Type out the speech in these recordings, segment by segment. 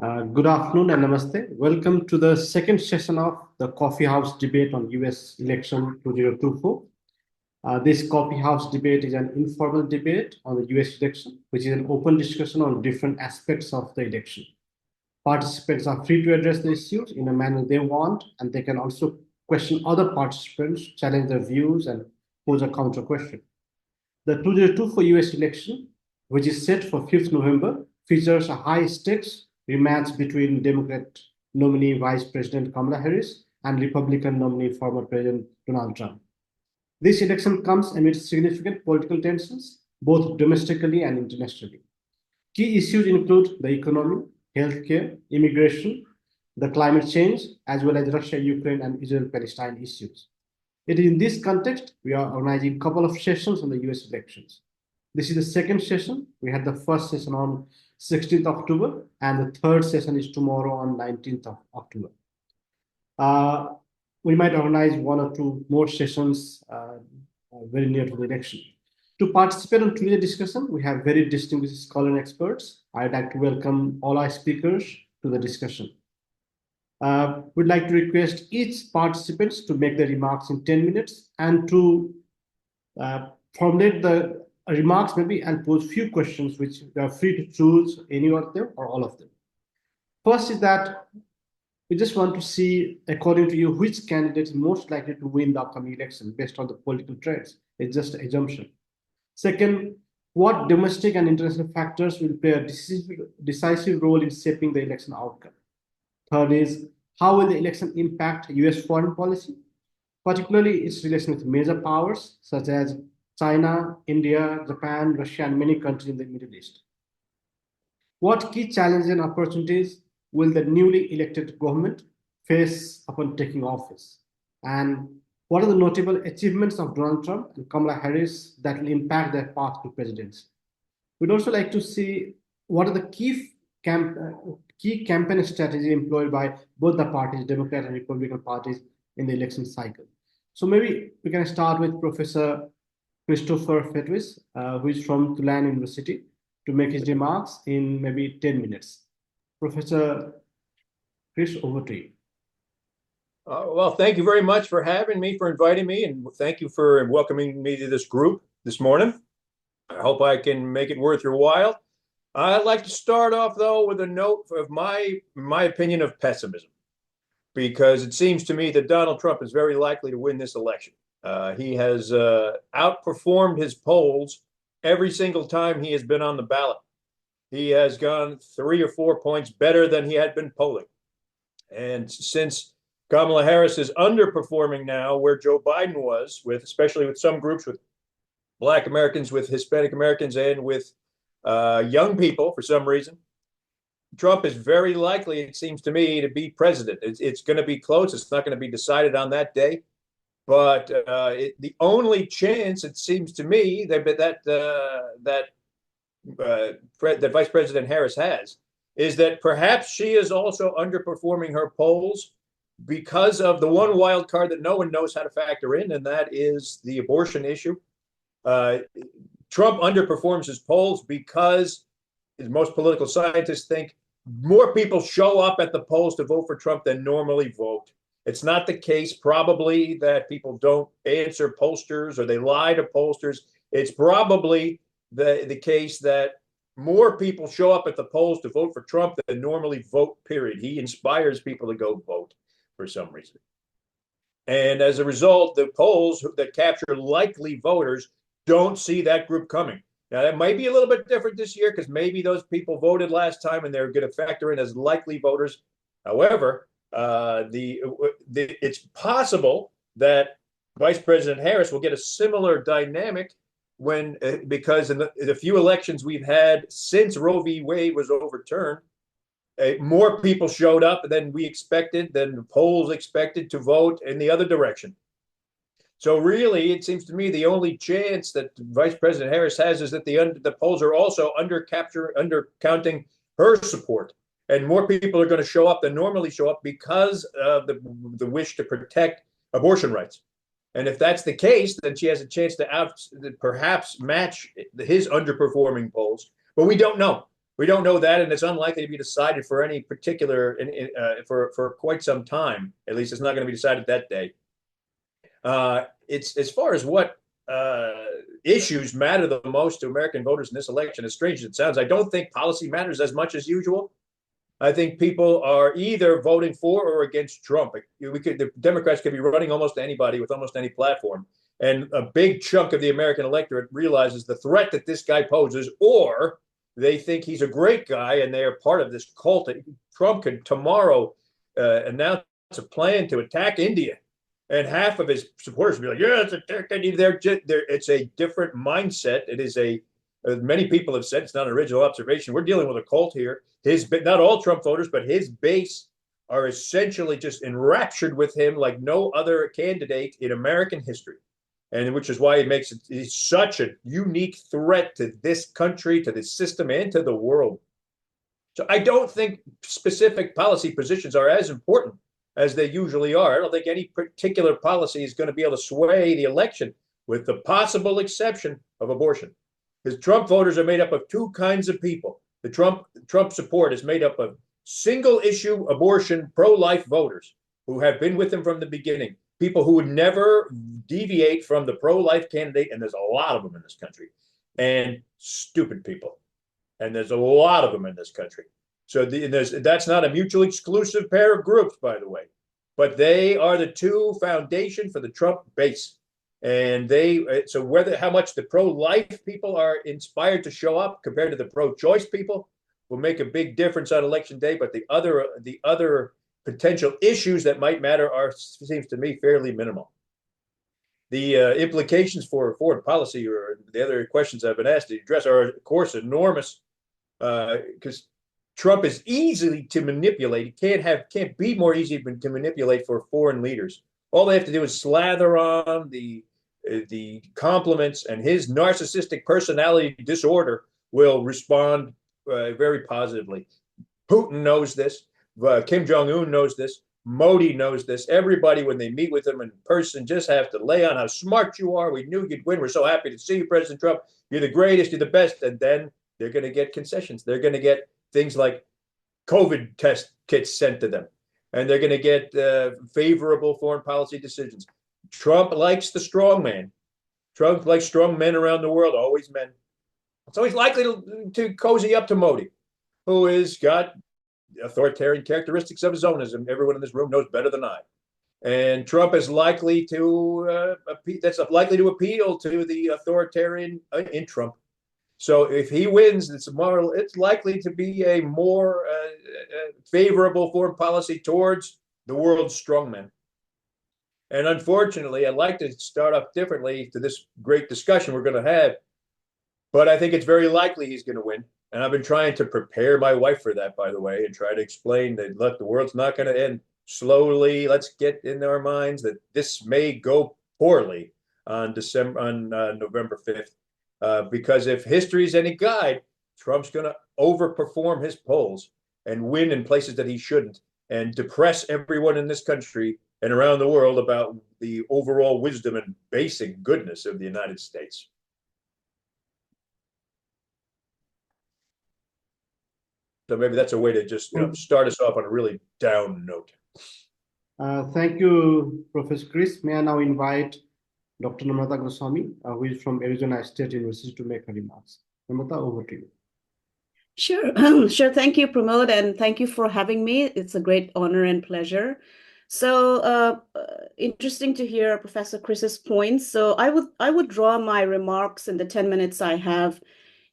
Good afternoon and namaste. Welcome to the second session of the Coffee House debate on US election 2024. This Coffee House debate is an informal debate on the US election, which is an open discussion on different aspects of the election. Participants are free to address the issues in a manner they want, and they can also question other participants, challenge their views, and pose a counter question. The 2024 US election, which is set for 5th November, features a high stakes rematch between Democrat nominee Vice President Kamala Harris and Republican nominee former President Donald Trump. This election comes amid significant political tensions, both domestically and internationally. Key issues include the economy, healthcare, immigration, the climate change, as well as Russia, Ukraine, and Israel-Palestine issues. It is in this context we are organizing a couple of sessions on the US elections. This is the second session. We had the first session on 16th October, and the third session is tomorrow on 19th of October. We might organize one or two more sessions very near to the election. To participate in today's discussion, we have very distinguished scholar and experts. I'd like to welcome all our speakers to the discussion. We'd like to request each participant to make their remarks in 10 minutes and to formulate the remarks maybe and pose few questions which you are free to choose any of them or all of them. First is that we just want to see, according to you, which candidate is most likely to win the upcoming election based on the political trends. It's just an assumption. Second, what domestic and international factors will play a decisive role in shaping the election outcome? Third is, how will the election impact US foreign policy, particularly its relation with major powers such as China, India, Japan, Russia, and many countries in the Middle East? What key challenges and opportunities will the newly elected government face upon taking office? And what are the notable achievements of Donald Trump and Kamala Harris that will impact their path to presidency? We'd also like to see what are the key campaign strategies employed by both the parties, Democrat and Republican parties, in the election cycle. So maybe we can start with Professor Christopher Fettweis, who is from Tulane University, to make his remarks in maybe 10 minutes. Professor Chris, over to you. Well, thank you very much for having me, for inviting me, and thank you for welcoming me to this group this morning. I hope I can make it worth your while. I'd like to start off, though, with a note of my opinion of pessimism, because it seems to me that Donald Trump is very likely to win this election. He has outperformed his polls every single time he has been on the ballot. He has gone 3 or 4 points better than he had been polling. And since Kamala Harris is underperforming now where Joe Biden was, especially with some groups, with Black Americans, with Hispanic Americans, and with young people, for some reason, Trump is very likely, it seems to me, to be president. It's going to be close. It's not going to be decided on that day. But the only chance, it seems to me, that Vice President Harris has is that perhaps she is also underperforming her polls because of the one wild card that no one knows how to factor in, and that is the abortion issue. Trump underperforms his polls because, as most political scientists think, more people show up at the polls to vote for Trump than normally vote. It's not the case, probably, that people don't answer pollsters or they lie to pollsters. It's probably the case that more people show up at the polls to vote for Trump than normally vote, period. He inspires people to go vote for some reason. And as a result, the polls that capture likely voters don't see that group coming. Now, that might be a little bit different this year because maybe those people voted last time and they're going to factor in as likely voters. However, it's possible that Vice President Harris will get a similar dynamic because in the few elections we've had since Roe v. Wade was overturned, more people showed up than we expected, than the polls expected to vote in the other direction. So really, it seems to me the only chance that Vice President Harris has is that the polls are also undercounting her support. And more people are going to show up than normally show up because of the wish to protect abortion rights. And if that's the case, then she has a chance to perhaps match his underperforming polls. But we don't know. We don't know that, and it's unlikely to be decided for any particular for quite some time. At least it's not going to be decided that day. It's as far as what issues matter the most to American voters in this election, as strange as it sounds, I don't think policy matters as much as usual. I think people are either voting for or against Trump. The Democrats could be running almost anybody with almost any platform. And a big chunk of the American electorate realizes the threat that this guy poses, or they think he's a great guy and they are part of this cult. Trump could tomorrow announce a plan to attack India. And half of his supporters will be like, yeah, it's attack India. It's a different mindset. It is many people have said, it's not an original observation. We're dealing with a cult here. Not all Trump voters, but his base are essentially just enraptured with him like no other candidate in American history. And which is why he's such a unique threat to this country, to this system, and to the world. So I don't think specific policy positions are as important as they usually are. I don't think any particular policy is going to be able to sway the election, with the possible exception of abortion. Because Trump voters are made up of two kinds of people. The Trump support is made up of single issue abortion, pro-life voters who have been with him from the beginning. People who would never deviate from the pro-life candidate, and there's a lot of them in this country, and stupid people, and there's a lot of them in this country. So that's not a mutually exclusive pair of groups, by the way, but they are the two foundation for the Trump base. And how much the pro-life people are inspired to show up compared to the pro-choice people will make a big difference on election day. But the other potential issues that might matter seems to me fairly minimal. The implications for foreign policy, or the other questions I've been asked to address, are of course enormous, because Trump is easily to manipulate. He can't be more easy to manipulate for foreign leaders. All they have to do is slather on the compliments, and his narcissistic personality disorder will respond very positively. Putin knows this. Kim Jong-un knows this. Modi knows this. Everybody, when they meet with him in person, just have to lay on how smart you are. We knew you'd win. We're so happy to see you, President Trump. You're the greatest. You're the best. And then they're going to get concessions. They're going to get things like COVID test kits sent to them. And they're going to get favorable foreign policy decisions. Trump likes the strong man. Trump likes strong men around the world, always men. So he's likely to cozy up to Modi, who has got authoritarian characteristics of his own, as everyone in this room knows better than I. And Trump is likely to appeal to the authoritarian in Trump. So if he wins, it's likely to be a more favorable foreign policy towards the world's strongmen. And unfortunately, I'd like to start off differently to this great discussion we're going to have, but I think it's very likely he's going to win. And I've been trying to prepare my wife for that, by the way, and try to explain that, look, the world's not going to end. Slowly, let's get in our minds that this may go poorly on November 5th. Because if history is any guide, Trump's going to overperform his polls and win in places that he shouldn't, and depress everyone in this country and around the world about the overall wisdom and basic goodness of the United States. So maybe that's a way to just start us off on a really down note. Thank you, Professor Chris. May I now invite Dr. Namrata Goswami, who is from Arizona State University, to make her remarks. Namrata, over to you. Sure. Sure. Thank you, Pramod, and thank you for having me. It's a great honor and pleasure. So interesting to hear Professor Chris's points. So I would draw my remarks in the 10 minutes I have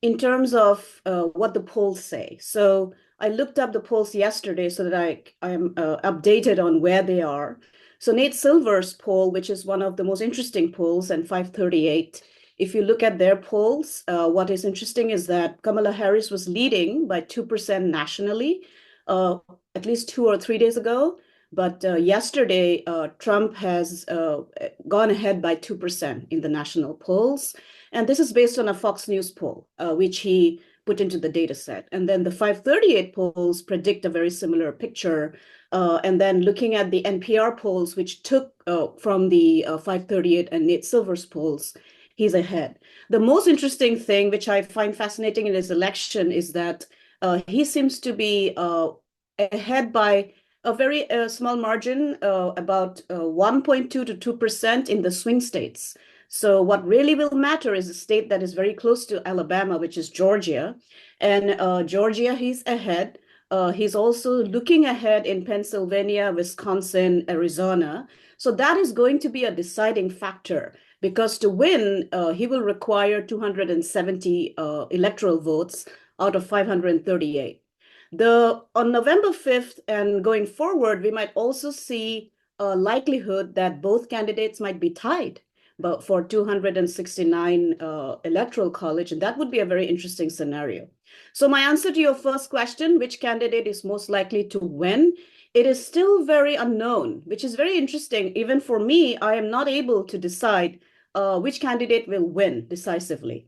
in terms of what the polls say. So I looked up the polls yesterday so that I am updated on where they are. So Nate Silver's poll, which is one of the most interesting polls, and 538, if you look at their polls, what is interesting is that Kamala Harris was leading by 2% nationally, at least 2 or 3 days ago. But yesterday, Trump has gone ahead by 2% in the national polls. And this is based on a Fox News poll, which he put into the data set. And then the 538 polls predict a very similar picture. And then looking at the NPR polls, which took from the 538 and Nate Silver's polls, he's ahead. The most interesting thing, which I find fascinating in this election, is that He seems to be ahead by a very small margin, about 1.2 to 2% in the swing states. So what really will matter is a state that is very close to Alabama, which is Georgia. And Georgia, he's ahead. He's also looking ahead in Pennsylvania, Wisconsin, Arizona. So that is going to be a deciding factor, because to win, he will require 270 electoral votes out of 538. On November 5th and going forward, we might also see a likelihood that both candidates might be tied, but for 269 electoral college, and that would be a very interesting scenario. So my answer to your first question, which candidate is most likely to win, it is still very unknown, which is very interesting. Even for me, I am not able to decide which candidate will win decisively.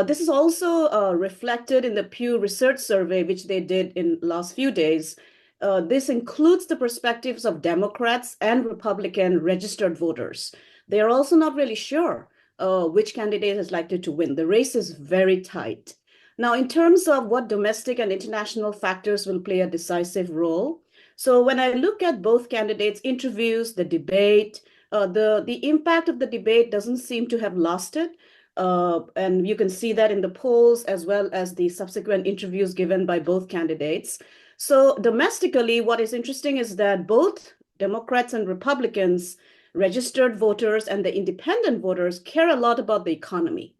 This is also reflected in the Pew Research Survey, which they did in last few days. This includes the perspectives of Democrats and Republican registered voters. They are also not really sure which candidate is likely to win. The race is very tight. Now, in terms of what domestic and international factors will play a decisive role, so when I look at both candidates' interviews, the debate, the impact of the debate doesn't seem to have lasted. And you can see that in the polls as well as the subsequent interviews given by both candidates. So domestically, what is interesting is that both Democrats and Republicans, registered voters and the independent voters, care a lot about the economy.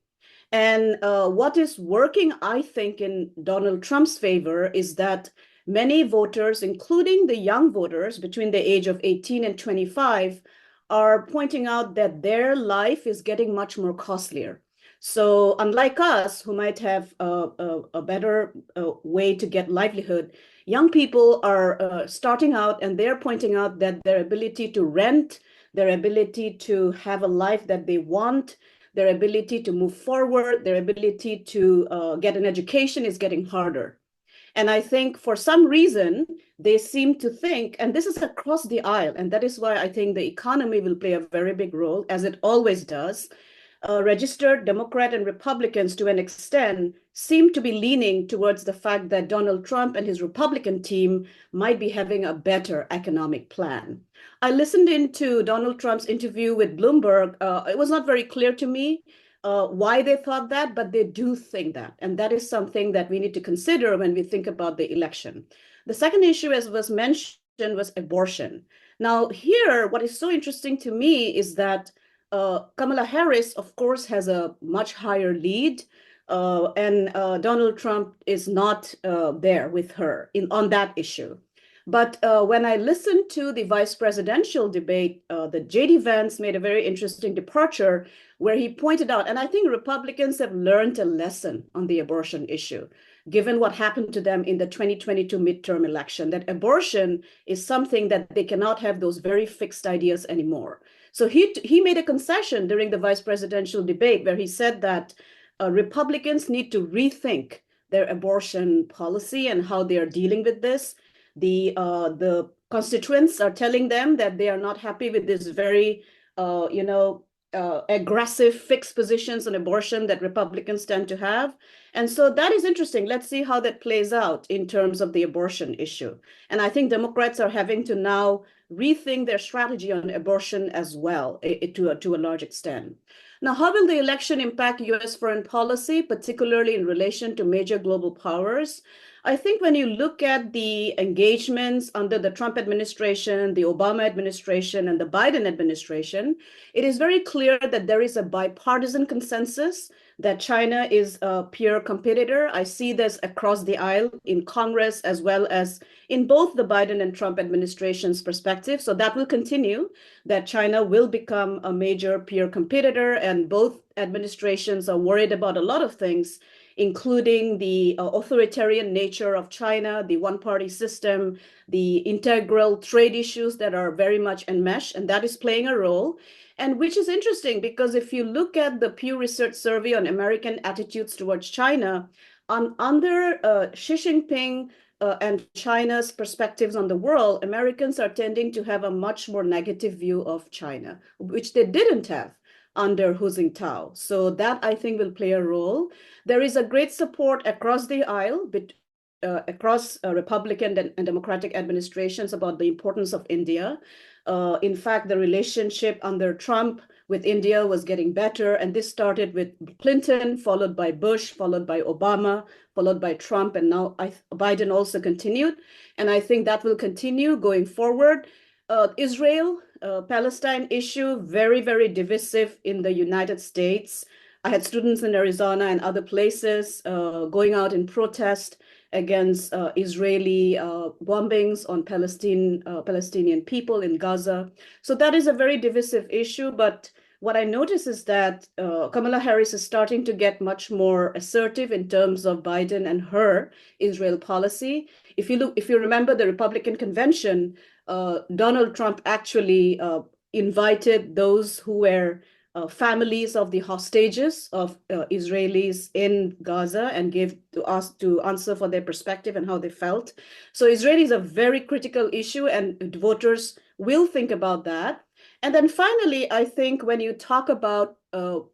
And what is working, I think, in Donald Trump's favor is that many voters, including the young voters between the age of 18 and 25, are pointing out that their life is getting much more costlier. So unlike us, who might have a better way to get livelihood, young people are starting out and they're pointing out that their ability to rent, their ability to have a life that they want, their ability to move forward, their ability to get an education is getting harder. And I think for some reason, they seem to think, and this is across the aisle, and that is why I think the economy will play a very big role, as it always does. Registered Democrat and Republicans, to an extent, seem to be leaning towards the fact that Donald Trump and his Republican team might be having a better economic plan. I listened into Donald Trump's interview with Bloomberg. It was not very clear to me why they thought that, but they do think that. And that is something that we need to consider when we think about the election. The second issue, as was mentioned, was abortion. Now, here, what is so interesting to me is that Kamala Harris, of course, has a much higher lead, and Donald Trump is not there with her on that issue. But when I listened to the vice presidential debate, the J.D. Vance made a very interesting departure where he pointed out, and I think Republicans have learned a lesson on the abortion issue, given what happened to them in the 2022 midterm election, that abortion is something that they cannot have those very fixed ideas anymore. So he made a concession during the vice presidential debate where he said that Republicans need to rethink their abortion policy and how they are dealing with this. The constituents are telling them that they are not happy with this very, aggressive fixed positions on abortion that Republicans tend to have. And so that is interesting. Let's see how that plays out in terms of the abortion issue. And I think Democrats are having to now rethink their strategy on abortion as well, to a large extent. Now, how will the election impact U.S. foreign policy, particularly in relation to major global powers? I think when you look at the engagements under the Trump administration, the Obama administration, and the Biden administration, it is very clear that there is a bipartisan consensus that China is a peer competitor. I see this across the aisle in Congress as well as in both the Biden and Trump administration's perspective. So that will continue, that China will become a major peer competitor, and both administrations are worried about a lot of things, including the authoritarian nature of China, the one-party system, the integral trade issues that are very much enmeshed, and that is playing a role. And which is interesting because if you look at the Pew Research Survey on American attitudes towards China, under Xi Jinping and China's perspectives on the world, Americans are tending to have a much more negative view of China, which they didn't have under Hu Jintao. So that, I think, will play a role. There is a great support across the aisle across Republican and Democratic administrations about the importance of India. In fact, the relationship under Trump with India was getting better, and this started with Clinton, followed by Bush, followed by Obama, followed by Trump, and now Biden also continued. And I think that will continue going forward. Israel, Palestine issue, very, very divisive in the United States. I had students in Arizona and other places going out in protest against Israeli bombings on Palestinian people in Gaza. So that is a very divisive issue. But what I notice is that Kamala Harris is starting to get much more assertive in terms of Biden and her Israel policy. If you remember the Republican convention, Donald Trump actually invited those who were families of the hostages of Israelis in Gaza and gave to us to answer for their perspective and how they felt. So Israel is a very critical issue, and voters will think about that. And then finally, I think when you talk about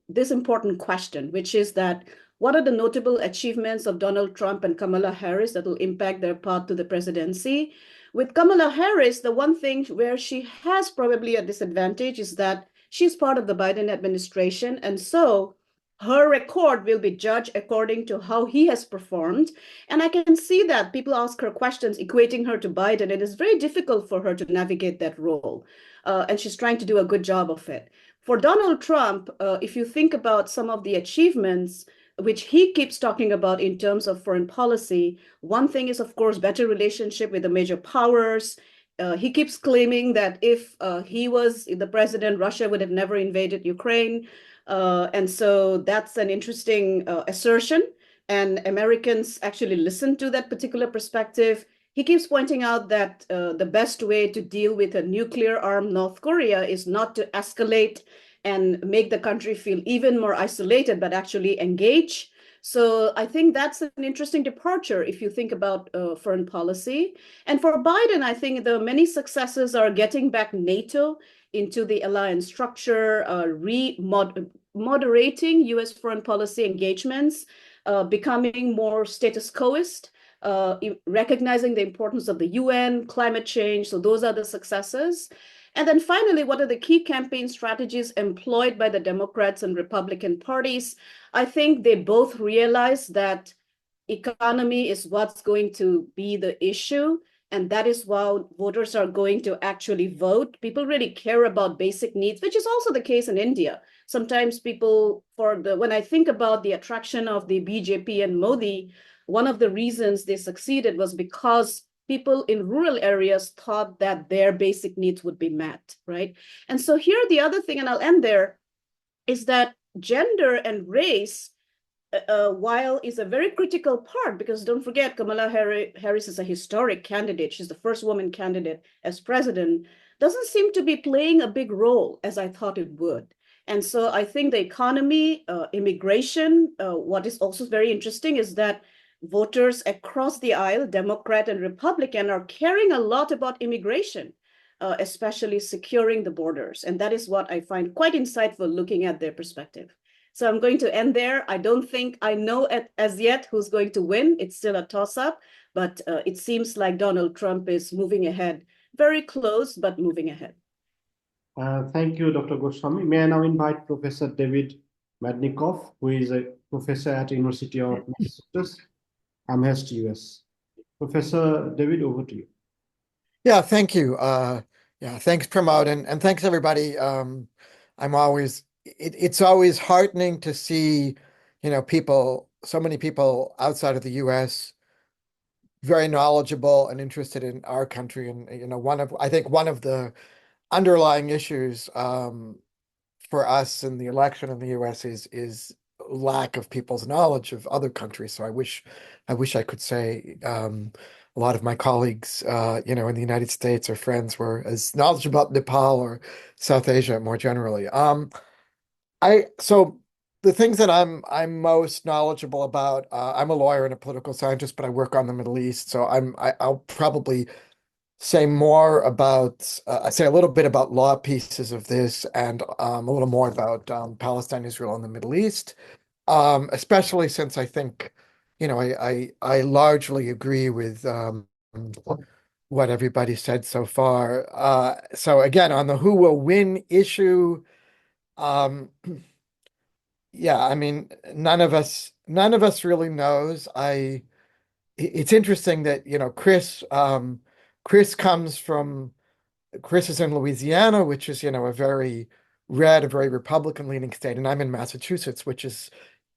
this important question, which is that what are the notable achievements of Donald Trump and Kamala Harris that will impact their path to the presidency? With Kamala Harris, the one thing where she has probably a disadvantage is that she's part of the Biden administration, and so her record will be judged according to how he has performed. And I can see that people ask her questions equating her to Biden. It is very difficult for her to navigate that role, and she's trying to do a good job of it. For Donald Trump, if you think about some of the achievements which he keeps talking about in terms of foreign policy, one thing is, of course, better relationship with the major powers. He keeps claiming that if he was the president, Russia would have never invaded Ukraine. And so that's an interesting assertion. And Americans actually listen to that particular perspective. He keeps pointing out that the best way to deal with a nuclear-armed North Korea is not to escalate and make the country feel even more isolated, but actually engage. So I think that's an interesting departure if you think about foreign policy. And for Biden, I think the many successes are getting back NATO into the alliance structure, moderating US foreign policy engagements, becoming more status quoist, recognizing the importance of the UN, climate change. So those are the successes. And then finally, what are the key campaign strategies employed by the Democrats and Republican parties? I think they both realize that economy is what's going to be the issue, and that is why voters are going to actually vote. People really care about basic needs, which is also the case in India. Sometimes people, when I think about the attraction of the BJP and Modi, one of the reasons they succeeded was because people in rural areas thought that their basic needs would be met, right? And so here, the other thing, and I'll end there, is that gender and race, while is a very critical part, because don't forget, Kamala Harris is a historic candidate. She's the first woman candidate as president, doesn't seem to be playing a big role as I thought it would. And so I think the economy, immigration, what is also very interesting is that voters across the aisle, Democrat and Republican, are caring a lot about immigration, especially securing the borders. And that is what I find quite insightful looking at their perspective. So I'm going to end there. I don't think I know as yet who's going to win. It's still a toss-up, but it seems like Donald Trump is moving ahead, very close, but moving ahead. Thank you, Dr. Goswami. May I now invite Professor David Mednicoff, who is a professor at University of Massachusetts-Amherst, US. Professor David, over to you. Yeah, thank you. Yeah, thanks, Pramod, and thanks everybody. It's always heartening to see, so many people outside of the US very knowledgeable and interested in our country. And, I think one of the underlying issues for us in the election in the US is lack of people's knowledge of other countries. So I wish I could say a lot of my colleagues, in the United States or friends were as knowledgeable about Nepal or South Asia more generally. So the things that I'm most knowledgeable about, I'm a lawyer and a political scientist, but I work on the Middle East. So I'll probably say more about, I say a little bit about law pieces of this and a little more about Palestine, Israel, and the Middle East, especially since I think I largely agree with what everybody said so far. So again, on the who will win issue, um, yeah, I mean, none of us really knows. It's interesting that, Chris comes from, Chris is in Louisiana, which is, a very red, a very Republican leaning state, and I'm in Massachusetts, which is,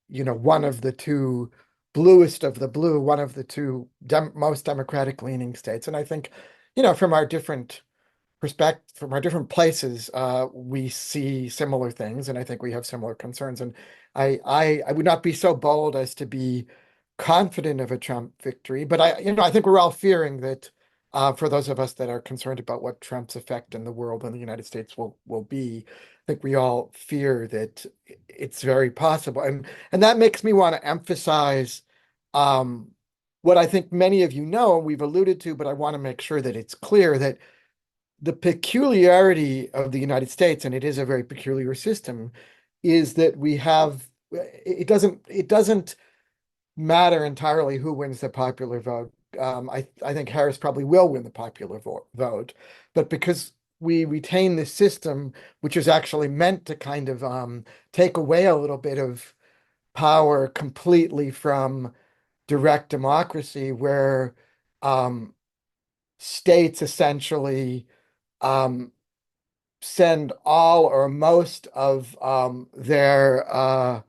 one of the two bluest of the blue, one of the two most Democratic leaning states. And I think, from our different from our different places, we see similar things, and I think we have similar concerns. And I would not be so bold as to be confident of a Trump victory, but I think we're all fearing that, for those of us that are concerned about what Trump's effect in the world and the United States will be, I think we all fear that it's very possible, and that makes me want to emphasize, what I think many of you know, and we've alluded to, but I want to make sure that it's clear that the peculiarity of the United States, and it is a very peculiar system, is that it doesn't matter entirely who wins the popular vote. I think Harris probably will win the popular vote, but because we retain this system, which is actually meant to kind of take away a little bit of power completely from direct democracy, where um, states essentially um, send all or most of their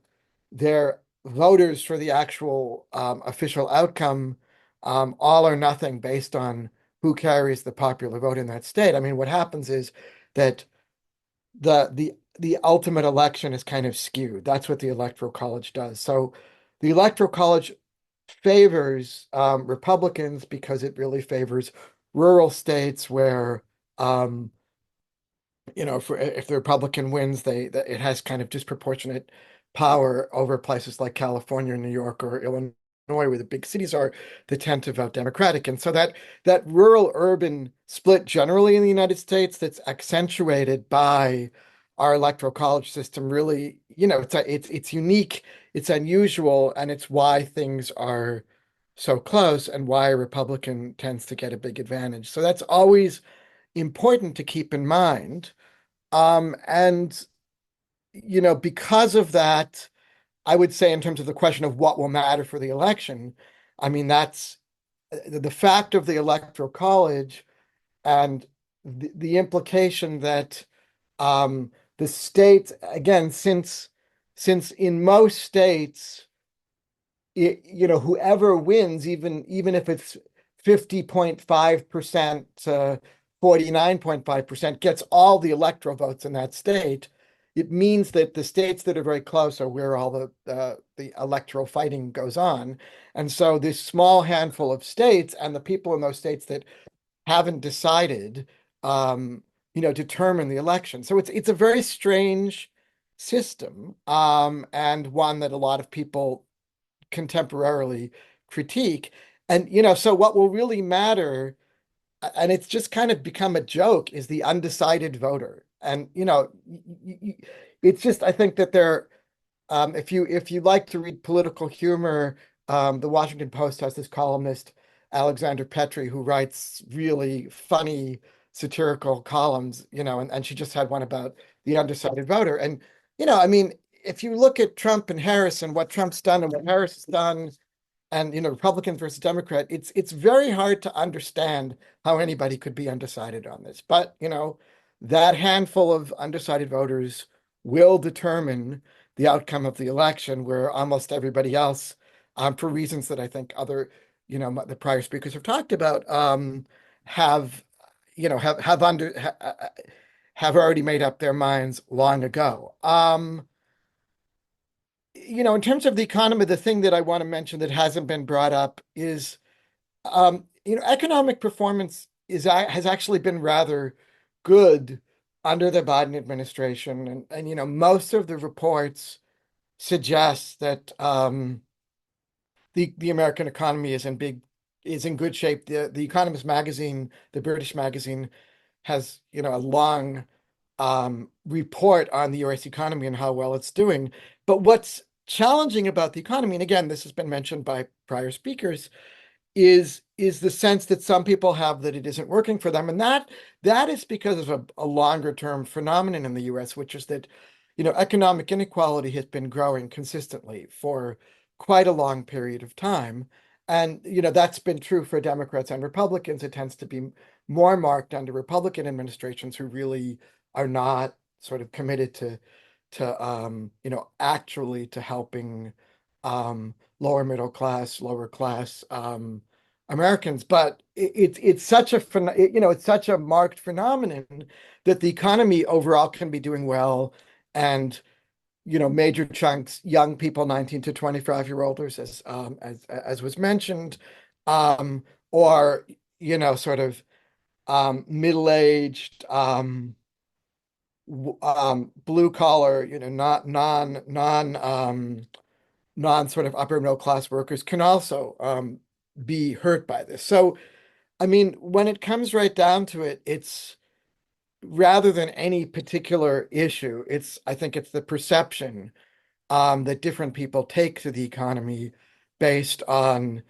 voters for the actual official outcome, all or nothing based on who carries the popular vote in that state. I mean, what happens is that the ultimate election is kind of skewed. That's what the Electoral College does. So the Electoral College favors Republicans because it really favors rural states where if the Republican wins, it has kind of disproportionate power over places like California, New York, or Illinois, where the big cities are, that tend to vote Democratic. And so that rural-urban split generally in the United States, that's accentuated by our electoral college system, really, it's unique, it's unusual, and it's why things are so close and why a Republican tends to get a big advantage. So that's always important to keep in mind. And because of that, I would say, in terms of the question of what will matter for the election, I mean, that's the fact of the Electoral College, and the implication that the states, again, since in most states, whoever wins, even if it's 50.5% to 49.5%, gets all the electoral votes in that state. It means that the states that are very close are where all the electoral fighting goes on. And so this small handful of states, and the people in those states that haven't decided, determine the election. So it's a very strange system, and one that a lot of people contemporarily critique. And, so what will really matter, and it's just kind of become a joke, is the undecided voter. And, it's just, I think that if you like to read political humor, the Washington Post has this columnist, Alexander Petri, who writes really funny satirical columns, and she just had one about the undecided voter. And, I mean, if you look at Trump and Harris and what Trump's done and what Harris has done, and Republican versus Democrat, it's very hard to understand how anybody could be undecided on this. But that handful of undecided voters will determine the outcome of the election, where almost everybody else, for reasons that I think the prior speakers have talked about, have have already made up their minds long ago. In terms of the economy, the thing that I want to mention that hasn't been brought up is, economic performance has actually been rather good under the Biden administration, and most of the reports suggest that the American economy is in good shape. The Economist magazine, the British magazine, has a long report on the US economy and how well it's doing. But what's challenging about the economy, and again, this has been mentioned by prior speakers, is the sense that some people have that it isn't working for them. And that is because of a longer term phenomenon in the US, which is that, economic inequality has been growing consistently for quite a long period of time. And, that's been true for Democrats and Republicans. It tends to be more marked under Republican administrations who really are not sort of committed to actually to helping lower middle class, lower class Americans. But it's such a it's such a marked phenomenon that the economy overall can be doing well, and major chunks, young people, 19 to 25-year-olders, as was mentioned, or sort of middle-aged, blue collar, not non sort of upper middle class workers can also be hurt by this. So, I mean, when it comes right down to it, it's rather than any particular issue, I think it's the perception that different people take to the economy based on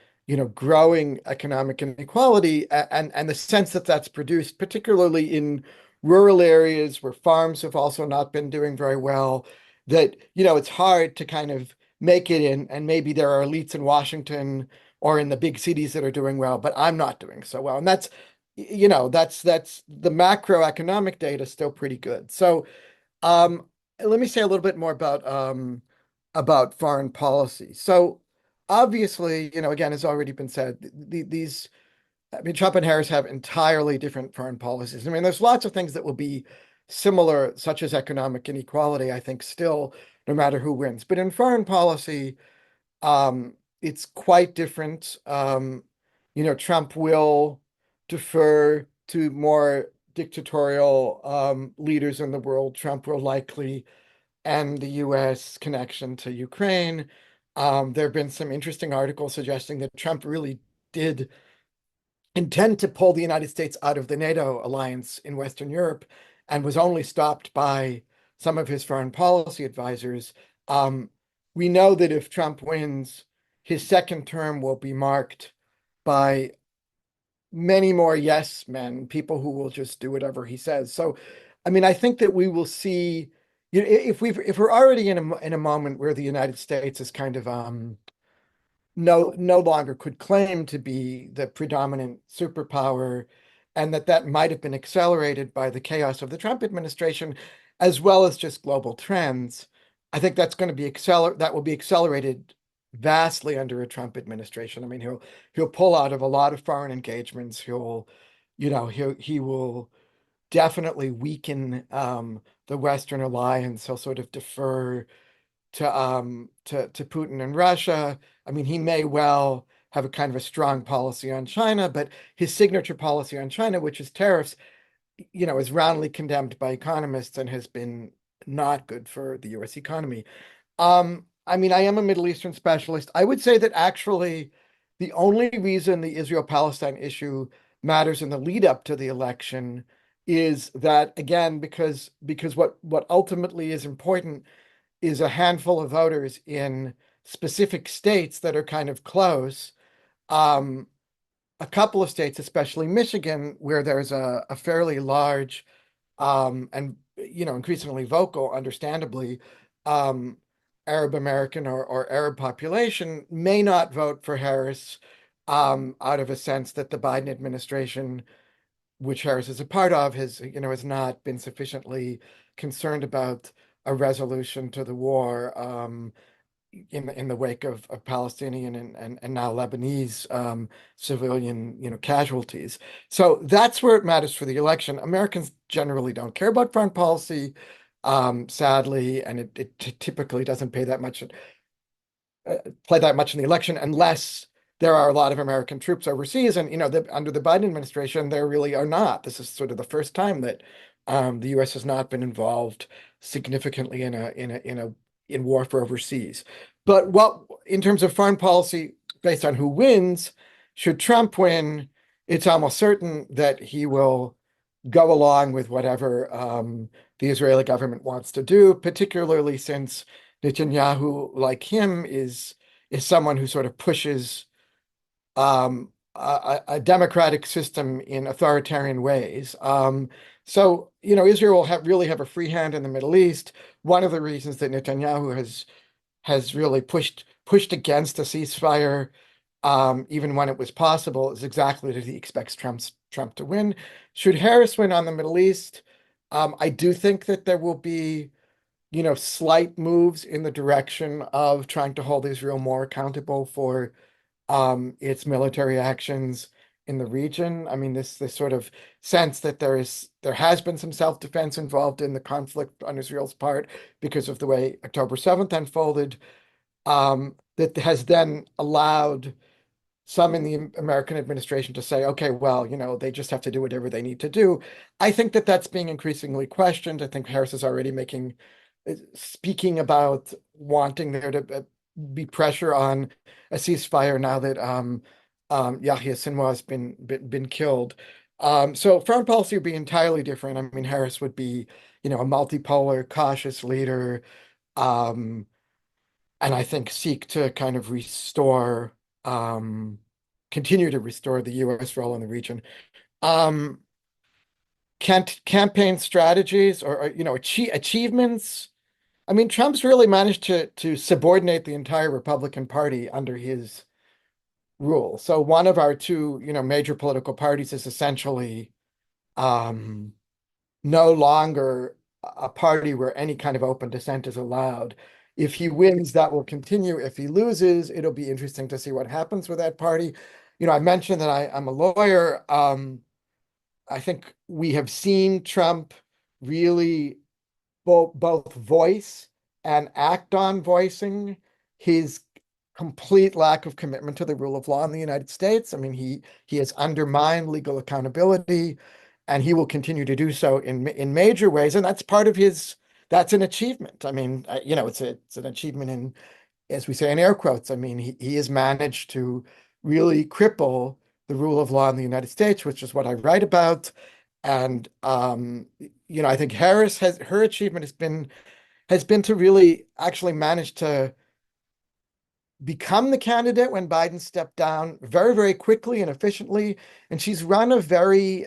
growing economic inequality, and the sense that that's produced, particularly in rural areas where farms have also not been doing very well, that it's hard to kind of make it in, and maybe there are elites in Washington or in the big cities that are doing well, but I'm not doing so well. And that's that's the macroeconomic data is still pretty good. So let me say a little bit more about foreign policy. So obviously, again, has already been said, Trump and Harris have entirely different foreign policies. I mean, there's lots of things that will be similar, such as economic inequality, I think, still, no matter who wins. But in foreign policy, it's quite different. Trump will defer to more dictatorial leaders in the world. Trump will likely end the US connection to Ukraine. There have been some interesting articles suggesting that Trump really did intend to pull the United States out of the NATO alliance in Western Europe and was only stopped by some of his foreign policy advisors. We know that if Trump wins, his second term will be marked by many more yes men, people who will just do whatever he says. So, I mean, I think that we will see, if we're already in a moment where the United States is kind of no longer could claim to be the predominant superpower, and that might have been accelerated by the chaos of the Trump administration, as well as just global trends. I think that's going to be that will be accelerated vastly under a Trump administration. I mean, he'll pull out of a lot of foreign engagements. He will definitely weaken the Western alliance. He'll sort of defer to Putin and Russia. I mean, he may well have a kind of a strong policy on China, but his signature policy on China, which is tariffs, is roundly condemned by economists and has been not good for the US economy. I mean, I am a Middle Eastern specialist. I would say that actually the only reason the Israel-Palestine issue matters in the lead up to the election is that, again, because what ultimately is important is a handful of voters in specific states that are kind of close. A couple of states, especially Michigan, where there's a fairly large and increasingly vocal, understandably, Arab American or Arab population, may not vote for Harris out of a sense that the Biden administration, which Harris is a part of, has not been sufficiently concerned about a resolution to the war in the wake of Palestinian and now Lebanese civilian casualties. So that's where it matters for the election. Americans generally don't care about foreign policy, sadly, and it typically doesn't play that much in the election unless there are a lot of American troops overseas. And under the Biden administration, there really are not. This is sort of the first time that the U.S. has not been involved significantly in war for overseas. But in terms of foreign policy, based on who wins, should Trump win, it's almost certain that he will go along with whatever the Israeli government wants to do, particularly since Netanyahu, like him, is someone who sort of pushes a democratic system in authoritarian ways. So, Israel will really have a free hand in the Middle East. One of the reasons that Netanyahu has really pushed against a ceasefire, even when it was possible, is exactly that he expects Trump to win. Should Harris win on the Middle East, I do think that there will be, slight moves in the direction of trying to hold Israel more accountable for its military actions in the region. I mean, this sort of sense that there has been some self-defense involved in the conflict on Israel's part because of the way October 7th unfolded, that has then allowed some in the American administration to say, okay, well, they just have to do whatever they need to do. I think that that's being increasingly questioned. I think Harris is already speaking about wanting there to be pressure on a ceasefire now that Yahya Sinwar has been killed. So foreign policy would be entirely different. I mean, Harris would be, a multipolar, cautious leader, and I think seek to kind of continue to restore the U.S. role in the region. Campaign strategies or achievements. I mean, Trump's really managed to subordinate the entire Republican Party under his rule. So one of our two, major political parties is essentially no longer a party where any kind of open dissent is allowed. If he wins, that will continue. If he loses, it'll be interesting to see what happens with that party. I mentioned that I'm a lawyer. I think we have seen Trump really both voice and act on voicing his complete lack of commitment to the rule of law in the United States. I mean, he has undermined legal accountability, and he will continue to do so in major ways. And that's an achievement. I mean, it's an achievement in, as we say in air quotes. I mean, he has managed to really cripple the rule of law in the United States, which is what I write about. And I think her achievement has been to really actually manage to become the candidate when Biden stepped down very, very quickly and efficiently. And she's run a very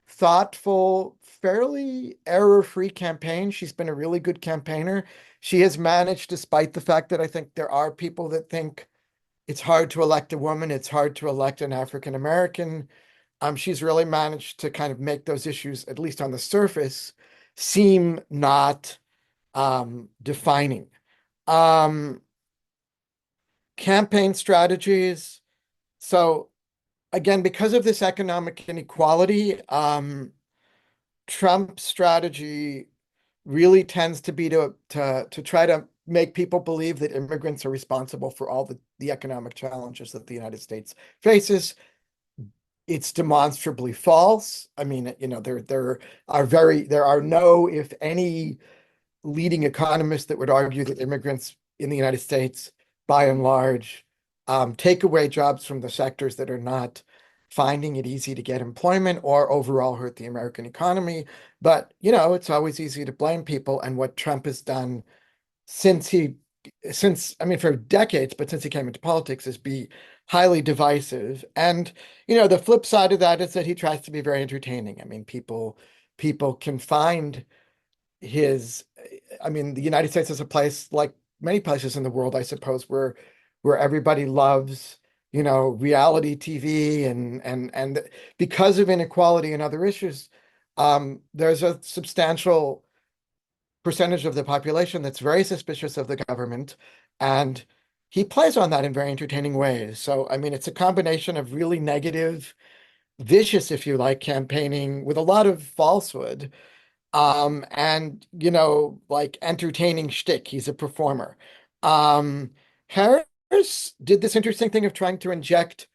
thoughtful, fairly error-free campaign. She's been a really good campaigner. She has managed, despite the fact that I think there are people that think it's hard to elect a woman, it's hard to elect an African American. She's really managed to kind of make those issues, at least on the surface, seem not defining. Campaign strategies. So again, because of this economic inequality, Trump's strategy really tends to be to try to make people believe that immigrants are responsible for all the economic challenges that the United States faces. It's demonstrably false. I mean, there are no, if any, leading economists that would argue that immigrants in the United States, by and large, take away jobs from the sectors that are not finding it easy to get employment or overall hurt the American economy. But, it's always easy to blame people. And what Trump has done for decades, but since he came into politics, is be highly divisive. And, the flip side of that is that he tries to be very entertaining. I mean, people can find the United States is a place, like many places in the world, I suppose, where everybody loves, reality TV and because of inequality and other issues, there's a substantial percentage of the population that's very suspicious of the government, and he plays on that in very entertaining ways. So, I mean, it's a combination of really negative, vicious, if you like, campaigning with a lot of falsehood, and like entertaining shtick. He's a performer. Harris did this interesting thing of trying to inject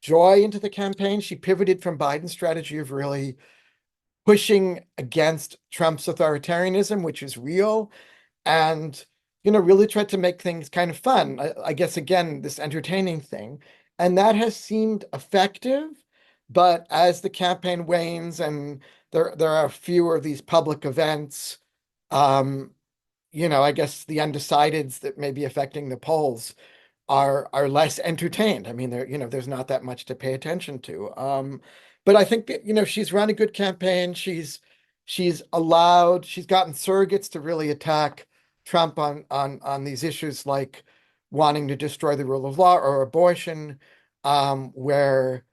joy into the campaign. She pivoted from Biden's strategy of really pushing against Trump's authoritarianism, which is real, and really tried to make things kind of fun. I guess again, this entertaining thing, and that has seemed effective. But as the campaign wanes and there are fewer of these public events, I guess the undecideds that may be affecting the polls are less entertained. I mean, there's not that much to pay attention to. But I think that, she's run a good campaign. She's gotten surrogates to really attack Trump on these issues like wanting to destroy the rule of law or abortion, where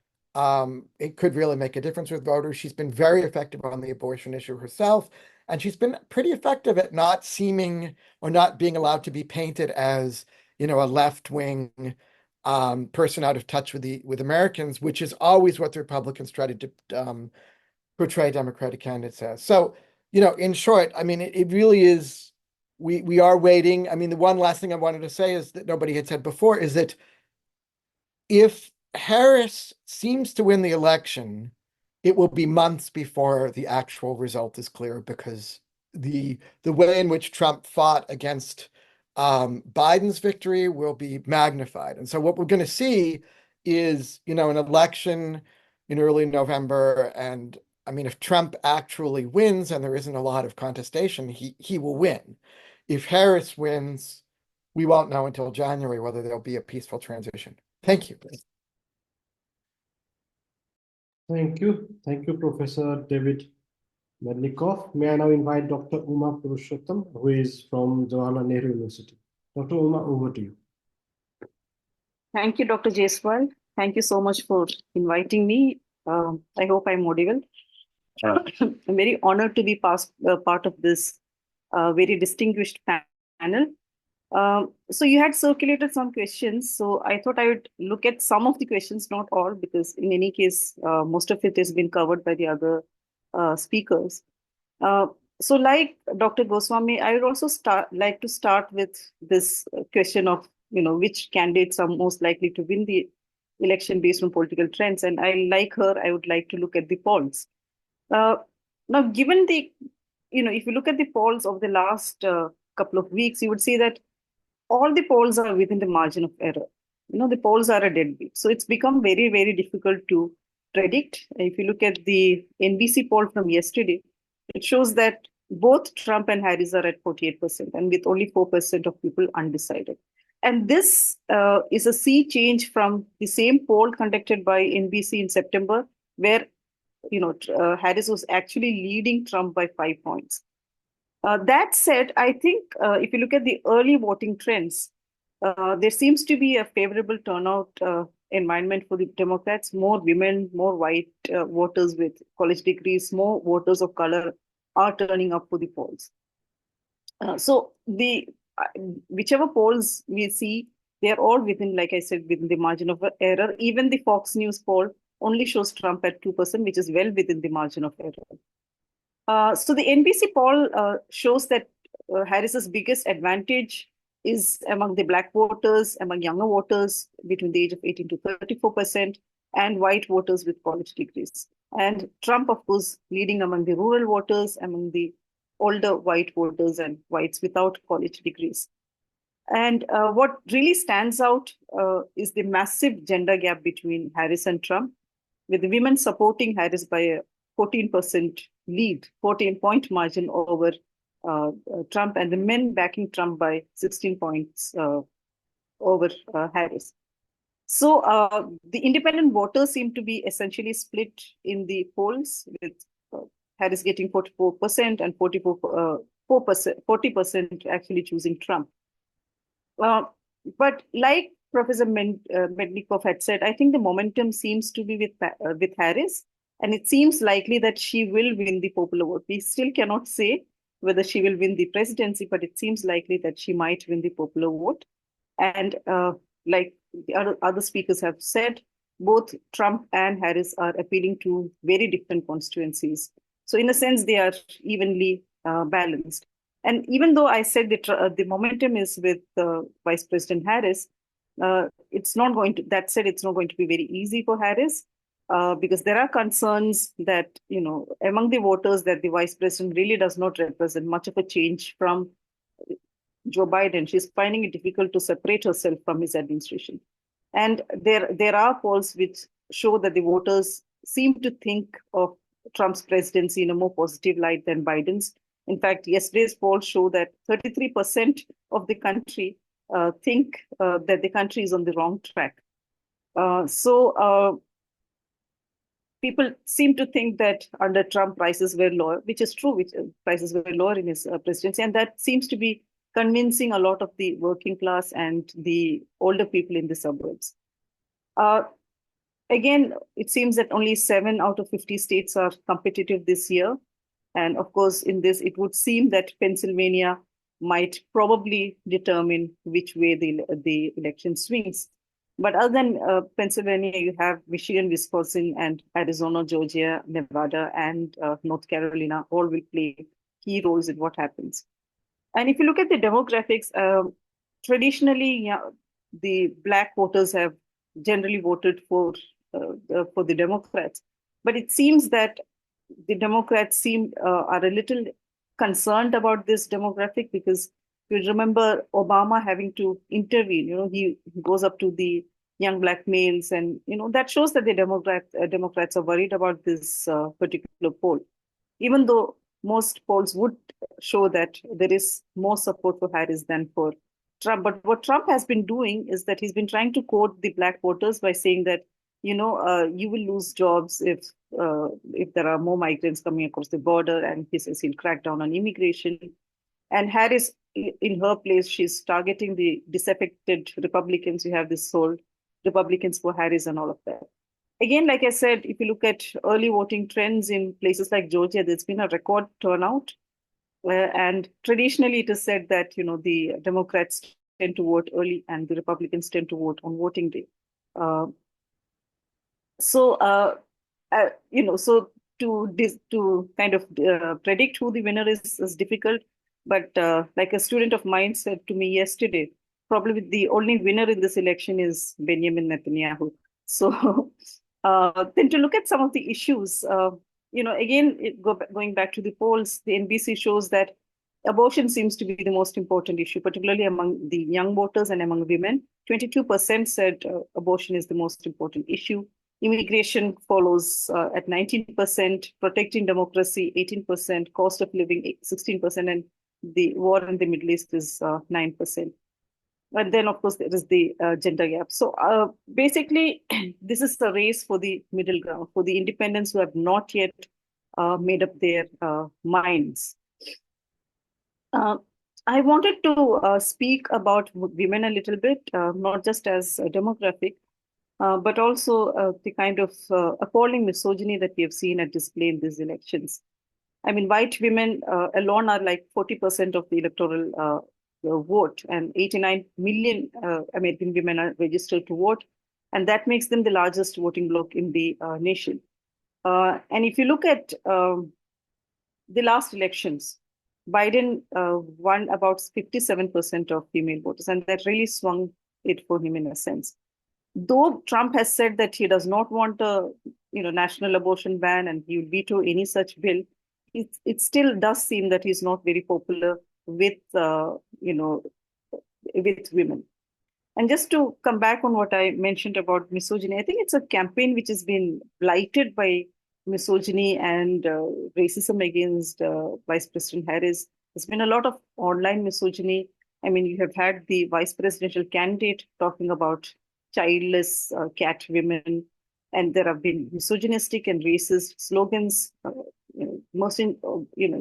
it could really make a difference with voters. She's been very effective on the abortion issue herself, and she's been pretty effective at not seeming or not being allowed to be painted as, a left-wing person out of touch with Americans, which is always what the Republicans try to portray Democratic candidates as. So, in short, I mean, it really is. We are waiting. I mean, the one last thing I wanted to say is that nobody had said before is that if Harris seems to win the election, it will be months before the actual result is clear, because the way in which Trump fought against Biden's victory will be magnified. And so what we're going to see is, an election in early November. And I mean, if Trump actually wins and there isn't a lot of contestation, he will win. If Harris wins, we won't know until January whether there'll be a peaceful transition. Thank you. Thank you. Thank you, Professor David Mednicoff. May I now invite Dr. Uma Purushothaman, who is from Jawaharlal Nehru University. Dr. Uma, over to you. Thank you, Dr. Jaiswal. Thank you so much for inviting me. I hope I'm audible. I'm very honored to be part of this very distinguished panel. So you had circulated some questions, so I thought I would look at some of the questions, not all, because in any case, most of it has been covered by the other speakers. So like Dr. Goswami, I would also like to start with this question of, which candidates are most likely to win the election based on political trends. And I would like to look at the polls. Now, given the, if you look at the polls of the last couple of weeks, you would see that all the polls are within the margin of error. The polls are a deadbeat. So it's become very, very difficult to predict. If you look at the NBC poll from yesterday, it shows that both Trump and Harris are at 48%, and with only 4% of people undecided. And this is a sea change from the same poll conducted by NBC in September, where Harris was actually leading Trump by 5 points. That said, I think if you look at the early voting trends, there seems to be a favorable turnout environment for the Democrats. More women, more white voters with college degrees, more voters of color are turning up for the polls. So whichever polls we see, they are all within, like I said, within the margin of error. Even the Fox News poll only shows Trump at 2%, which is well within the margin of error. So the NBC poll shows that Harris's biggest advantage is among the Black voters, among younger voters between the age of 18 to 34%, and white voters with college degrees. And Trump, of course, leading among the rural voters, among the older white voters and whites without college degrees. And what really stands out is the massive gender gap between Harris and Trump, with the women supporting Harris by a 14% lead, 14-point margin over Trump, and the men backing Trump by 16 points over Harris. So the independent voters seem to be essentially split in the polls, with Harris getting 44% and 40% actually choosing Trump. But like Professor Mednicoff had said, I think the momentum seems to be with Harris, and it seems likely that she will win the popular vote. We still cannot say whether she will win the presidency, but it seems likely that she might win the popular vote. And like the other speakers have said, both Trump and Harris are appealing to very different constituencies. So in a sense, they are evenly balanced. And even though I said the momentum is with Vice President Harris, it's not going to be very easy for Harris, because there are concerns that, among the voters, that the Vice President really does not represent much of a change from Joe Biden. She's finding it difficult to separate herself from his administration. And there are polls which show that the voters seem to think of Trump's presidency in a more positive light than Biden's. In fact, yesterday's polls show that 33% of the country think that the country is on the wrong track. So people seem to think that under Trump, prices were lower, which is true, which prices were lower in his presidency. And that seems to be convincing a lot of the working class and the older people in the suburbs. Again, it seems that only 7 out of 50 states are competitive this year. And of course, in this, it would seem that Pennsylvania might probably determine which way the election swings. But other than Pennsylvania, you have Michigan, Wisconsin, and Arizona, Georgia, Nevada, and North Carolina all will play key roles in what happens. And if you look at the demographics, traditionally, the Black voters have generally voted for the Democrats. But it seems that the Democrats are a little concerned about this demographic, because you remember Obama having to intervene. He goes up to the young Black males, and that shows that the Democrats are worried about this particular poll, even though most polls would show that there is more support for Harris than for Trump. But what Trump has been doing is that he's been trying to quote the Black voters by saying that, you will lose jobs if there are more migrants coming across the border, and he says he'll crack down on immigration. And Harris, in her place, she's targeting the disaffected Republicans. You have this whole Republicans for Harris and all of that. Again, like I said, if you look at early voting trends in places like Georgia, there's been a record turnout. And traditionally, it is said that, the Democrats tend to vote early and the Republicans tend to vote on voting day. So to kind of predict who the winner is difficult. But like a student of mine said to me yesterday, probably the only winner in this election is Benjamin Netanyahu. So then to look at some of the issues, again, going back to the polls, the NBC shows that abortion seems to be the most important issue, particularly among the young voters and among women. 22% said abortion is the most important issue. Immigration follows at 19%, protecting democracy 18%, cost of living 16%, and the war in the Middle East is 9%. And then, of course, there is the gender gap. So basically, this is a race for the middle ground, for the independents who have not yet made up their minds. I wanted to speak about women a little bit, not just as a demographic, but also the kind of appalling misogyny that we have seen at display in these elections. I mean, white women alone are like 40% of the electoral vote, and 89 million American women are registered to vote, and that makes them the largest voting bloc in the nation. And if you look at the last elections, Biden won about 57% of female voters, and that really swung it for him in a sense. Though Trump has said that he does not want a national abortion ban and he will veto any such bill, it still does seem that he's not very popular with with women. And just to come back on what I mentioned about misogyny, I think it's a campaign which has been blighted by misogyny and racism against Vice President Harris. There's been a lot of online misogyny. I mean, you have had the vice presidential candidate talking about childless cat women, and there have been misogynistic and racist slogans,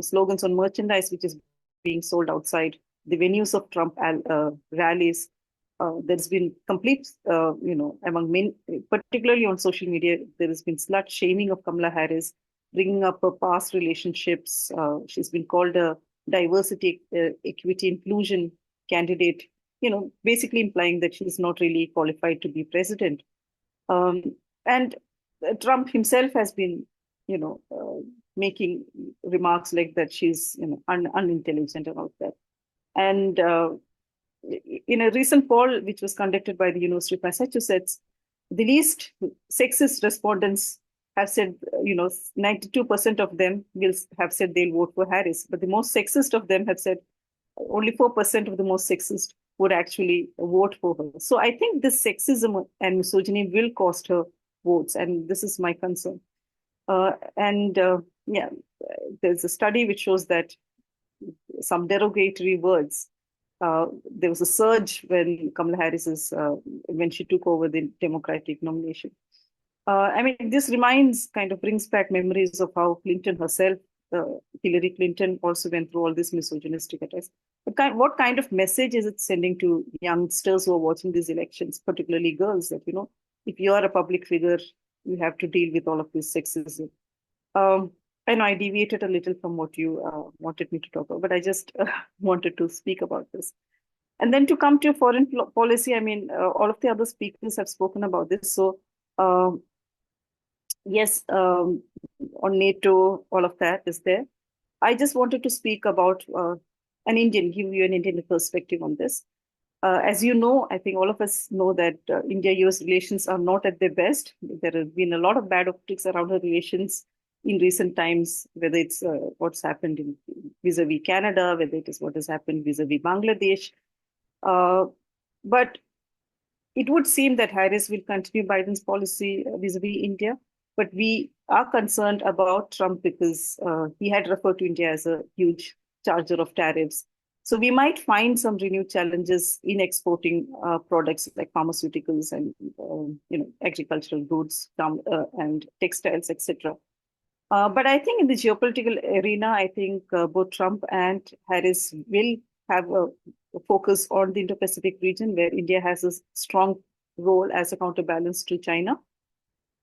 slogans on merchandise which is being sold outside the venues of Trump rallies. There's been complete, among men, particularly on social media, there has been slut shaming of Kamala Harris, bringing up her past relationships. She's been called a diversity, equity, inclusion candidate, basically implying that she's not really qualified to be president. And Trump himself has been, making remarks like that she's, unintelligent and all that. And in a recent poll, which was conducted by the University of Massachusetts, the least sexist respondents have said, 92% of them have said they'll vote for Harris, but the most sexist of them have said only 4% of the most sexist would actually vote for her. So I think this sexism and misogyny will cost her votes, and this is my concern. There's a study which shows that some derogatory words there was a surge when Kamala when she took over the Democratic nomination. I mean, this brings back memories of how Clinton herself, Hillary Clinton, also went through all these misogynistic attacks. But what kind of message is it sending to youngsters who are watching these elections, particularly girls, that, if you are a public figure, you have to deal with all of this sexism? I know I deviated a little from what you wanted me to talk about, but I just wanted to speak about this. And then to come to foreign policy, I mean, all of the other speakers have spoken about this. So, yes, on NATO, all of that is there. I just wanted to speak about give you an Indian perspective on this. As you know, I think all of us know that India-US relations are not at their best. There have been a lot of bad optics around the relations in recent times, whether it's what's happened vis-a-vis Canada, whether it is what has happened vis-a-vis Bangladesh. But it would seem that Harris will continue Biden's policy vis-a-vis India. But we are concerned about Trump because he had referred to India as a huge charger of tariffs. So we might find some renewed challenges in exporting products like pharmaceuticals and agricultural goods and textiles, etc. But I think in the geopolitical arena, I think both Trump and Harris will have a focus on the Indo-Pacific region, where India has a strong role as a counterbalance to China.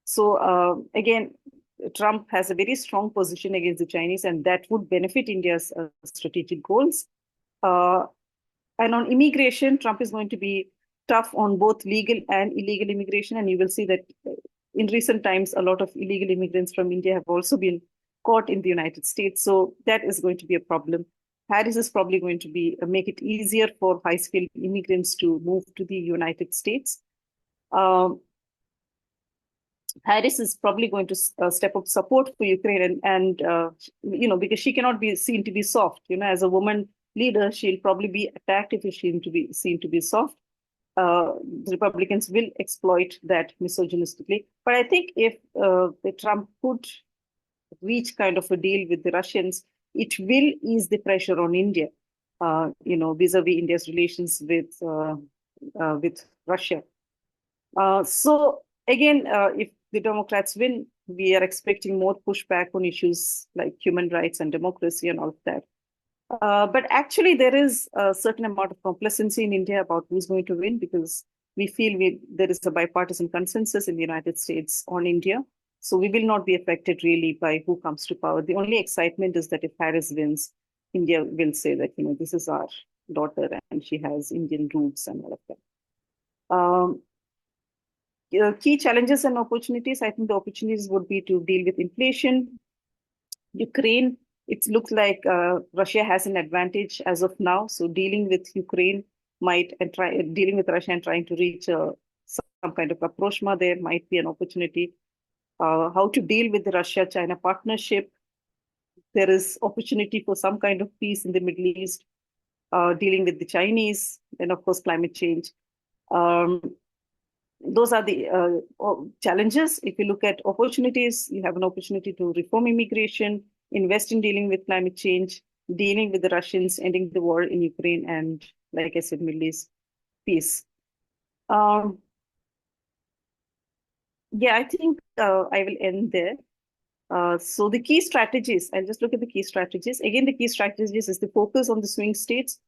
So again, Trump has a very strong position against the Chinese, and that would benefit India's strategic goals. And on immigration, Trump is going to be tough on both legal and illegal immigration. And you will see that in recent times, a lot of illegal immigrants from India have also been caught in the United States. So that is going to be a problem. Harris is probably going to make it easier for high-skilled immigrants to move to the United States. Harris is probably going to step up support for Ukraine, and because she cannot be seen to be soft. As a woman leader, she'll probably be attacked if she's seen to be soft. The Republicans will exploit that misogynistically. But I think if the Trump could reach kind of a deal with the Russians, it will ease the pressure on India, vis-a-vis India's relations with Russia. So again, if the Democrats win, we are expecting more pushback on issues like human rights and democracy and all of that. But actually, there is a certain amount of complacency in India about who's going to win, because we feel there is a bipartisan consensus in the United States on India. So we will not be affected really by who comes to power. The only excitement is that if Harris wins, India will say that, this is our daughter and she has Indian roots and all of that. Key challenges and opportunities. I think the opportunities would be to deal with inflation. Ukraine, it looks like Russia has an advantage as of now. So dealing with Ukraine dealing with Russia and trying to reach some kind of rapprochement there might be an opportunity. How to deal with the Russia-China partnership. There is opportunity for some kind of peace in the Middle East, dealing with the Chinese, and of course, climate change. Those are the challenges. If you look at opportunities, you have an opportunity to reform immigration, invest in dealing with climate change, dealing with the Russians, ending the war in Ukraine, and like I said, Middle East peace. Yeah, I think I will end there. So the key strategies, I'll just look at the key strategies. Again, the key strategies is the focus on the swing states.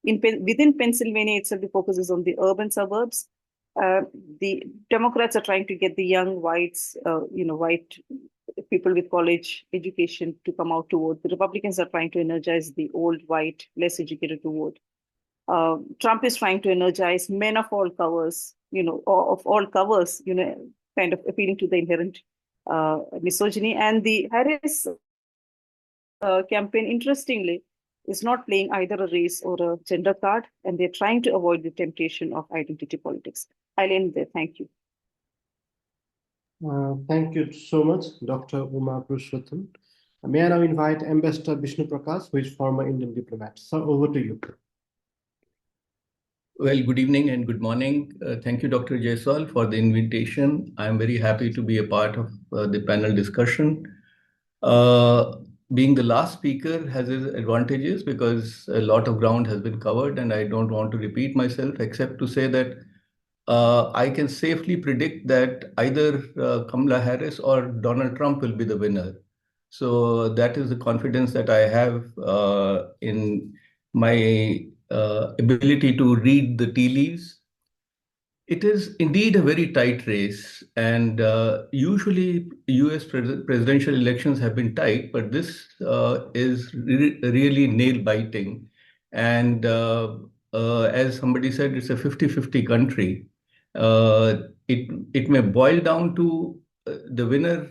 Within Pennsylvania itself, the focus is on the urban suburbs. The Democrats are trying to get the young whites, white people with college education to come out to vote. The Republicans are trying to energize the old white, less educated to vote. Trump is trying to energize men of all covers, of all covers, kind of appealing to the inherent misogyny. And the Harris campaign, interestingly, is not playing either a race or a gender card, and they're trying to avoid the temptation of identity politics. I'll end there. Thank you. Thank you so much, Dr. Uma Purushothaman. May I now invite Ambassador Vishnu Prakash, who is former Indian diplomat. Sir, over to you. Well, good evening and good morning. Thank you, Dr. Jaiswal, for the invitation. I'm very happy to be a part of the panel discussion. being the last speaker has its advantages because a lot of ground has been covered, and I don't want to repeat myself except to say that I can safely predict that either Kamala Harris or Donald Trump will be the winner. So that is the confidence that I have in my ability to read the tea leaves. It is indeed a very tight race, and usually US presidential elections have been tight, but this is really nail biting. And as somebody said, it's a 50-50 country. It may boil down to the winner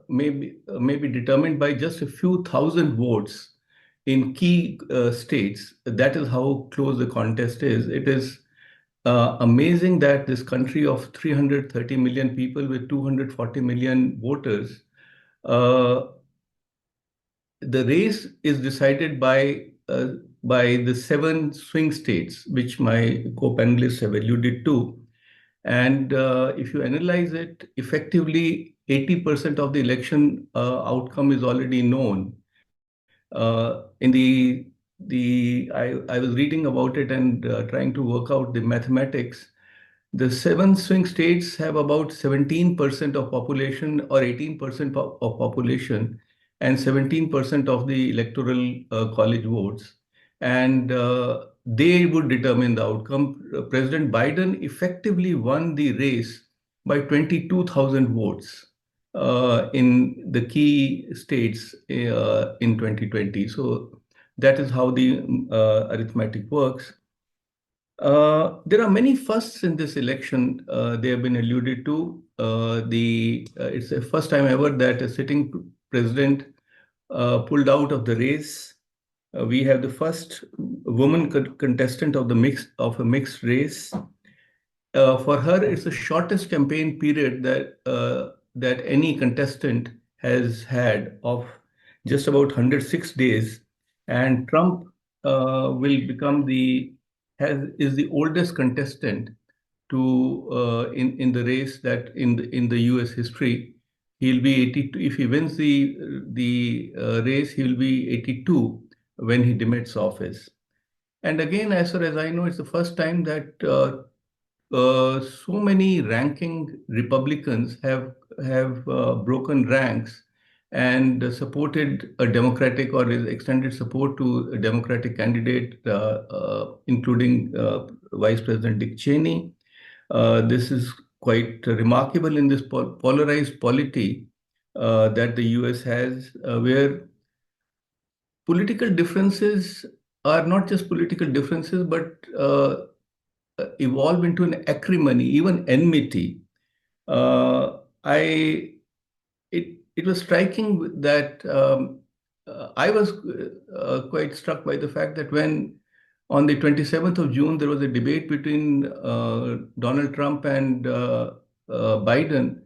may be determined by just a few thousand votes in key states. That is how close the contest is. It is amazing that this country of 330 million people with 240 million voters, uh, the race is decided by the seven swing states, which my co-panelists have alluded to. And if you analyze it, effectively 80% of the election outcome is already known. In I was reading about it and trying to work out the mathematics. The seven swing states have about 17% of population or 18% of population and 17% of the electoral college votes. And they would determine the outcome. President Biden effectively won the race by 22,000 votes in the key states in 2020. So that is how the arithmetic works. There are many firsts in this election. They have been alluded to. It's the first time ever that a sitting president pulled out of the race. We have the first woman contestant of a mixed race. For her, it's the shortest campaign period that any contestant has had of just about 106 days, and Trump will become is the oldest contestant to in the race that in the U.S. history. He'll be 82 if he wins the race. He'll be 82 when he demits office. And again, as far as I know, it's the first time that so many ranking Republicans have broken ranks and supported a Democratic or extended support to a Democratic candidate, including Vice President Dick Cheney. This is quite remarkable in this polarized polity that the US has, where political differences are not just political differences, but evolve into an acrimony, even enmity. I it was striking that I was quite struck by the fact that when on the 27th of June there was a debate between Donald Trump and Biden.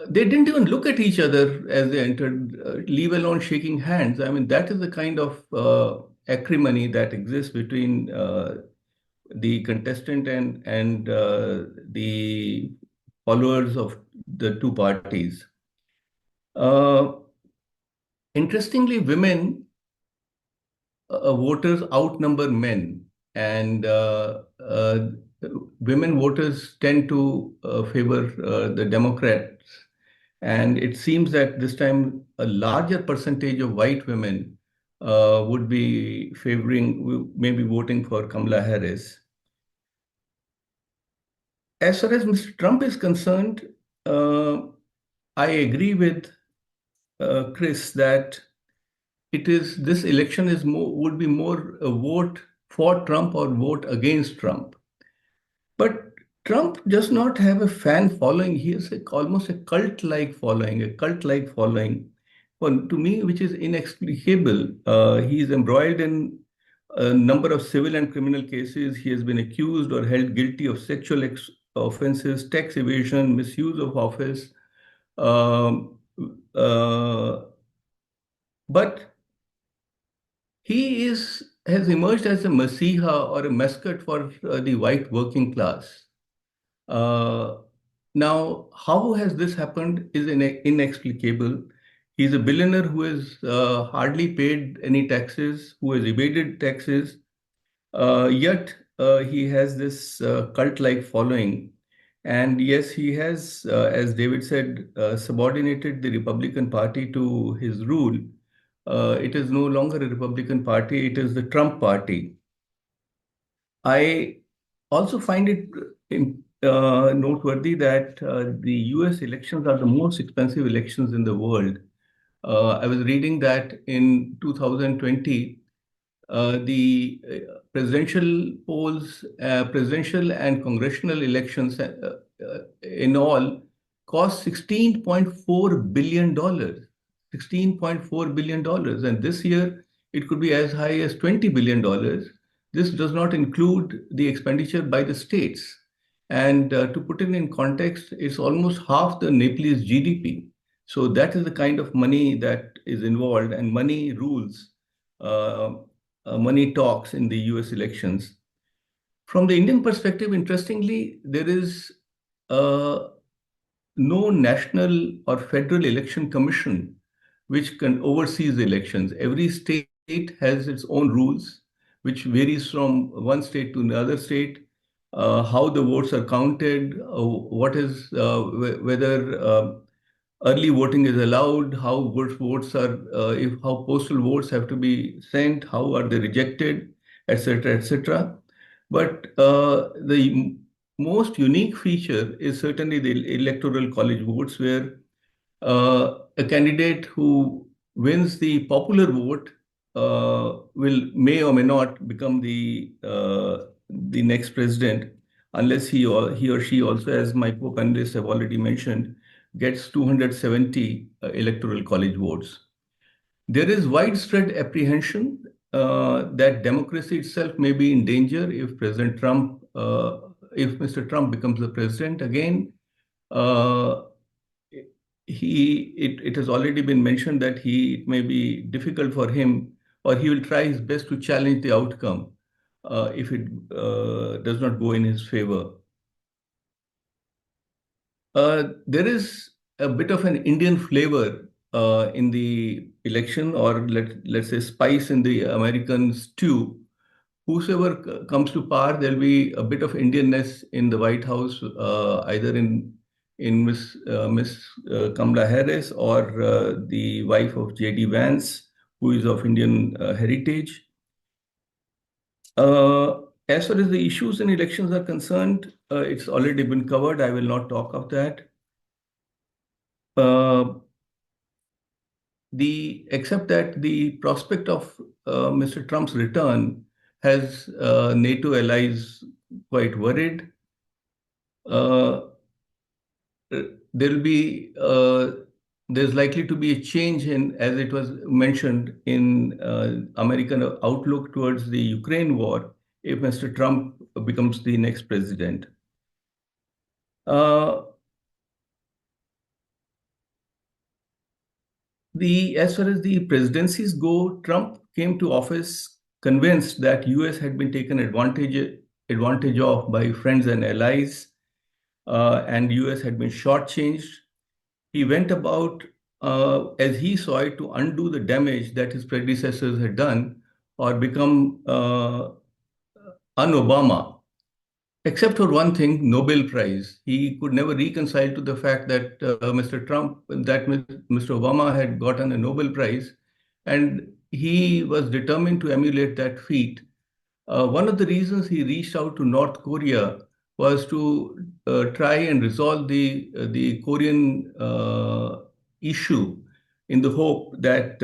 They didn't even look at each other as they entered, leave alone shaking hands. I mean, that is the kind of acrimony that exists between the contestant and the followers of the two parties. Interestingly, women voters outnumber men, and women voters tend to favor the Democrats. And it seems that this time a larger percentage of white women would be maybe voting for Kamala Harris. As far as Mr. Trump is concerned, I agree with Chris that this election would be more a vote for Trump or vote against Trump. But Trump does not have a fan following. He is almost a cult-like following, to me, which is inexplicable. He is embroiled in a number of civil and criminal cases. He has been accused or held guilty of sexual offenses, tax evasion, misuse of office. Um, uh, but he has emerged as a messiah or a mascot for the white working class. Now, how has this happened is inexplicable. He's a billionaire who has hardly paid any taxes, who has evaded taxes, yet he has this cult-like following. And yes, he has, as David said, subordinated the Republican Party to his rule. It is no longer a Republican Party, it is the Trump Party. I also find it noteworthy that the US elections are the most expensive elections in the world. I was reading that in 2020, the presidential polls, presidential and congressional elections in all cost $16.4 billion. $16.4 billion. And this year, it could be as high as $20 billion. This does not include the expenditure by the states. And to put it in context, it's almost half the Nepalese GDP. So that is the kind of money that is involved, and money rules. Money talks in the US elections. From the Indian perspective, interestingly, there is no national or federal election commission which can oversee the elections. Every state has its own rules, which varies from one state to another state. How the votes are counted, whether early voting is allowed, how votes are, how postal votes have to be sent, how are they rejected, etc., etc. But the most unique feature is certainly the electoral college votes, where a candidate who wins the popular vote may or may not become the next president, unless he or she also, as my co-panelists have already mentioned, gets 270 electoral college votes. There is widespread apprehension that democracy itself may be in danger if if Mr. Trump becomes the president again. It has already been mentioned that it may be difficult for him, or he will try his best to challenge the outcome if it does not go in his favor. There is a bit of an Indian flavor in the election, or let's say spice in the American stew. Whosoever comes to power, there'll be a bit of Indianness in the White House, either in Miss Kamala Harris, or the wife of J.D. Vance, who is of Indian heritage. As far as the issues in elections are concerned, it's already been covered. I will not talk of that. Except that the prospect of Mr. Trump's return has NATO allies quite worried. There's likely to be a change in, as it was mentioned, in American outlook towards the Ukraine war if Mr. Trump becomes the next president. As far as the presidencies go, Trump came to office convinced that US had been taken advantage of by friends and allies, and US had been shortchanged. He went about, as he saw it, to undo the damage that his predecessors had done, or become un-Obama. Except for one thing, Nobel Prize. He could never reconcile to the fact that Mr. Obama had gotten a Nobel Prize, and he was determined to emulate that feat. One of the reasons he reached out to North Korea was to try and resolve the Korean issue, in the hope that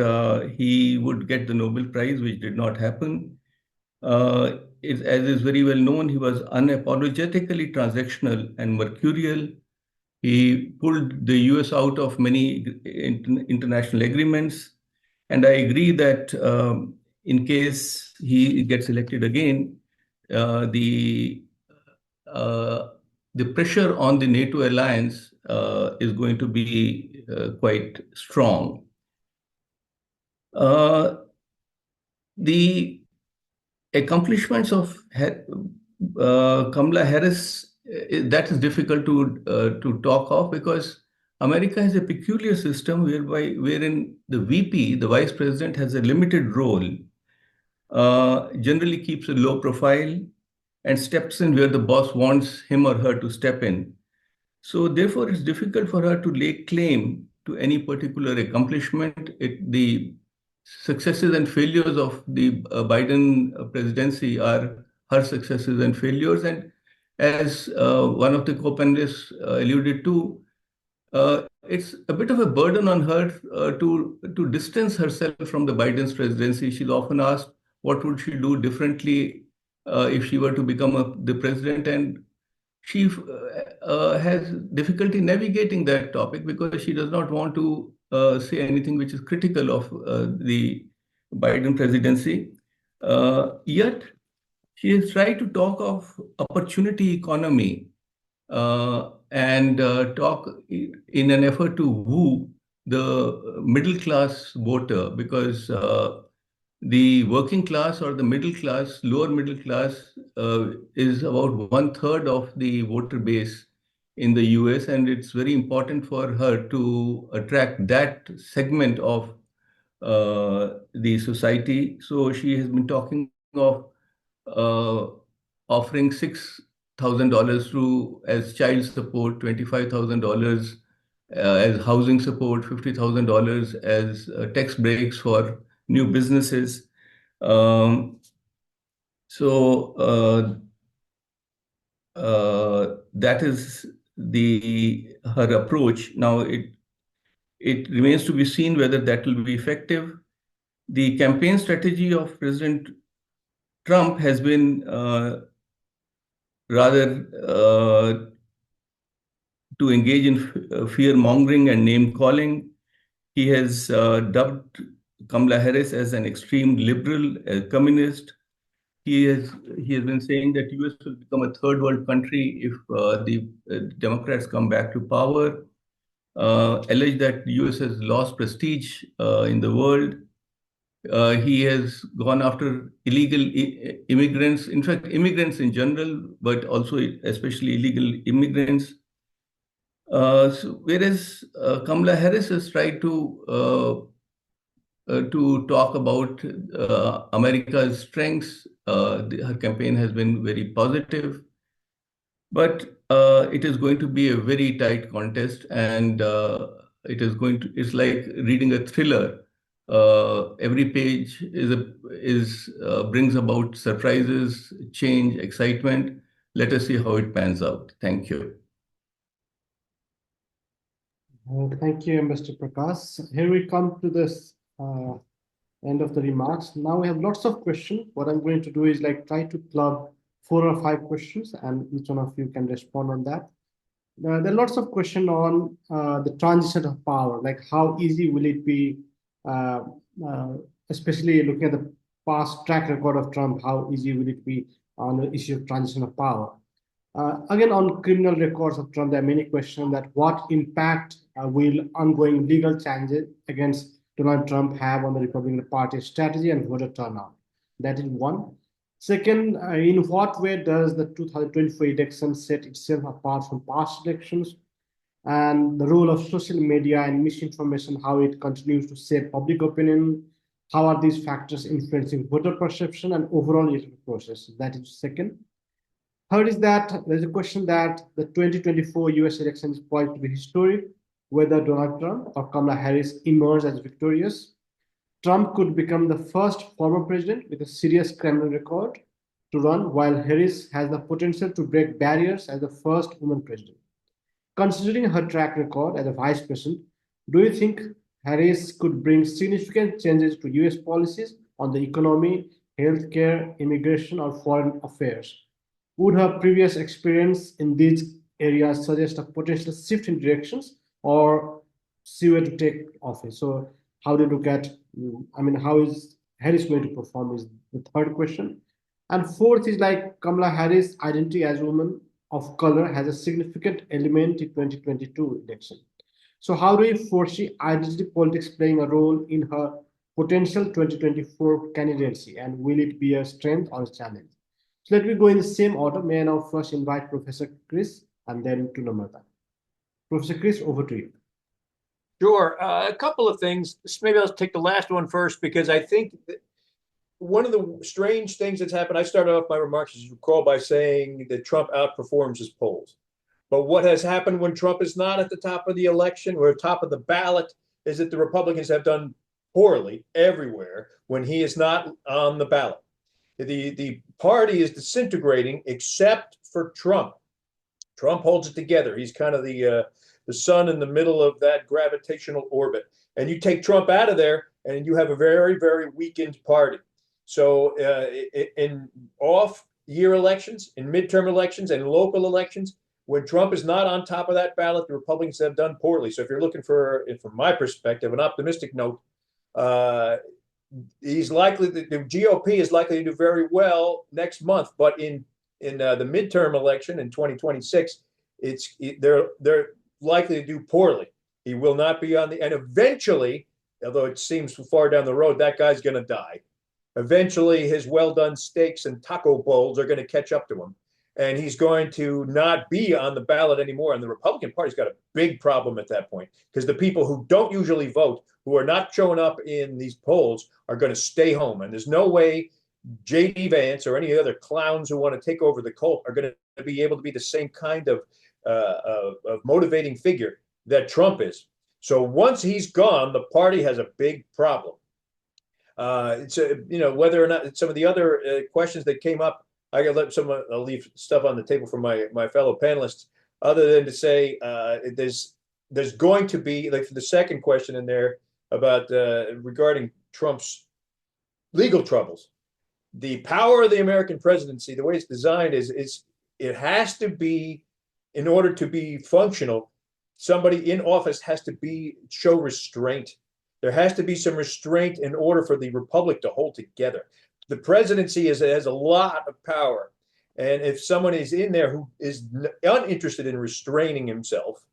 he would get the Nobel Prize, which did not happen. As is very well known, he was unapologetically transactional and mercurial. He pulled the US out of many international agreements. And I agree that in case he gets elected again, the pressure on the NATO alliance is going to be quite strong. The accomplishments of Kamala Harris, that is difficult to talk of, because America has a peculiar system wherein the VP, the vice president, has a limited role, generally keeps a low profile, and steps in where the boss wants him or her to step in. So therefore, it's difficult for her to lay claim to any particular accomplishment. The successes and failures of the Biden presidency are her successes and failures. And as one of the co-panelists alluded to, it's a bit of a burden on her to distance herself from the Biden's presidency. She's often asked what would she do differently if she were to become the president, and she has difficulty navigating that topic because she does not want to say anything which is critical of the Biden presidency. Yet she has tried to talk of opportunity economy and talk in an effort to woo the middle class voter, because the working class or the middle class, lower middle class, is about 1/3 of the voter base in the US, and it's very important for her to attract that segment of the society. So she has been talking of uh, offering $6,000 through as child support, $25,000 as housing support, $50,000 as tax breaks for new businesses. Um, so that is her approach. Now it remains to be seen whether that will be effective. The campaign strategy of President Trump has been rather to engage in fear mongering and name calling. He has dubbed Kamala Harris as an extreme liberal, a communist. He has been saying that US will become a third world country if the Democrats come back to power. Alleged that US has lost prestige in the world. He has gone after illegal immigrants, in fact, immigrants in general, but also especially illegal immigrants. Whereas Kamala Harris has tried to talk about America's strengths. Her campaign has been very positive, but it is going to be a very tight contest, and it's like reading a thriller. Every page brings about surprises, change, excitement. Let us see how it pans out. Thank you. Thank you, Mr. Prakash. Here we come to this end of the remarks. Now we have lots of questions. What I'm going to do is try to club 4 or 5 questions, and each one of you can respond on that. There are lots of questions on the transition of power, like how easy will it be, especially looking at the past track record of Trump, how easy will it be on the issue of transition of power? Again, on criminal records of Trump, there are many questions that what impact will ongoing legal changes against Donald Trump have on the Republican Party's strategy and voter turnout? That is one. Second, in what way does the 2024 election set itself apart from past elections? And the role of social media and misinformation, how it continues to shape public opinion, how are these factors influencing voter perception and overall electoral process? That is second. Third is that there's a question that the 2024 US election is poised to be historic, whether Donald Trump or Kamala Harris emerge as victorious. Trump could become the first former president with a serious criminal record to run, while Harris has the potential to break barriers as the first woman president. Considering her track record as a vice president, do you think Harris could bring significant changes to US policies on the economy, healthcare, immigration, or foreign affairs? Would her previous experience in these areas suggest a potential shift in directions, or she were to take office? So how do you look at, how is Harris going to perform is the third question. And fourth is Kamala Harris' identity as a woman of color has a significant element in 2022 election. So how do you foresee identity politics playing a role in her potential 2024 candidacy, and will it be a strength or a challenge? So let me go in the same order. May I now first invite Professor Chris and then to Namrata. Professor Chris, over to you. Sure. A couple of things. Maybe I'll take the last one first because I think that one of the strange things that's happened. I started off my remarks, as you recall, by saying that Trump outperforms his polls. But what has happened when Trump is not at the top of the election or top of the ballot is that the Republicans have done poorly everywhere when he is not on the ballot. The party is disintegrating except for Trump. Trump holds it together. He's kind of the sun in the middle of that gravitational orbit. And you take Trump out of there, and you have a very, very weakened party. So in off-year elections, in midterm elections, and local elections, when Trump is not on top of that ballot, the Republicans have done poorly. So if you're looking for, from my perspective, an optimistic note, he's likely, the GOP is likely to do very well next month. But in the midterm election in 2026, they're likely to do poorly. He will not be on the, and eventually, although it seems far down the road, that guy's going to die. Eventually, his well-done steaks and taco bowls are going to catch up to him, and he's going to not be on the ballot anymore. And the Republican Party's got a big problem at that point because the people who don't usually vote, who are not showing up in these polls, are going to stay home. And there's no way J.D. Vance or any other clowns who want to take over the cult are going to be able to be the same kind of motivating figure that Trump is. So once he's gone, the party has a big problem. Whether or not some of the other questions that came up, I'll leave stuff on the table for my fellow panelists, other than to say there's going to be, like for the second question in there about regarding Trump's legal troubles. The power of the American presidency, the way it's designed is it has to be, in order to be functional, somebody in office has to show restraint. There has to be some restraint in order for the republic to hold together. The presidency has a lot of power. And if someone is in there who is uninterested in restraining himself,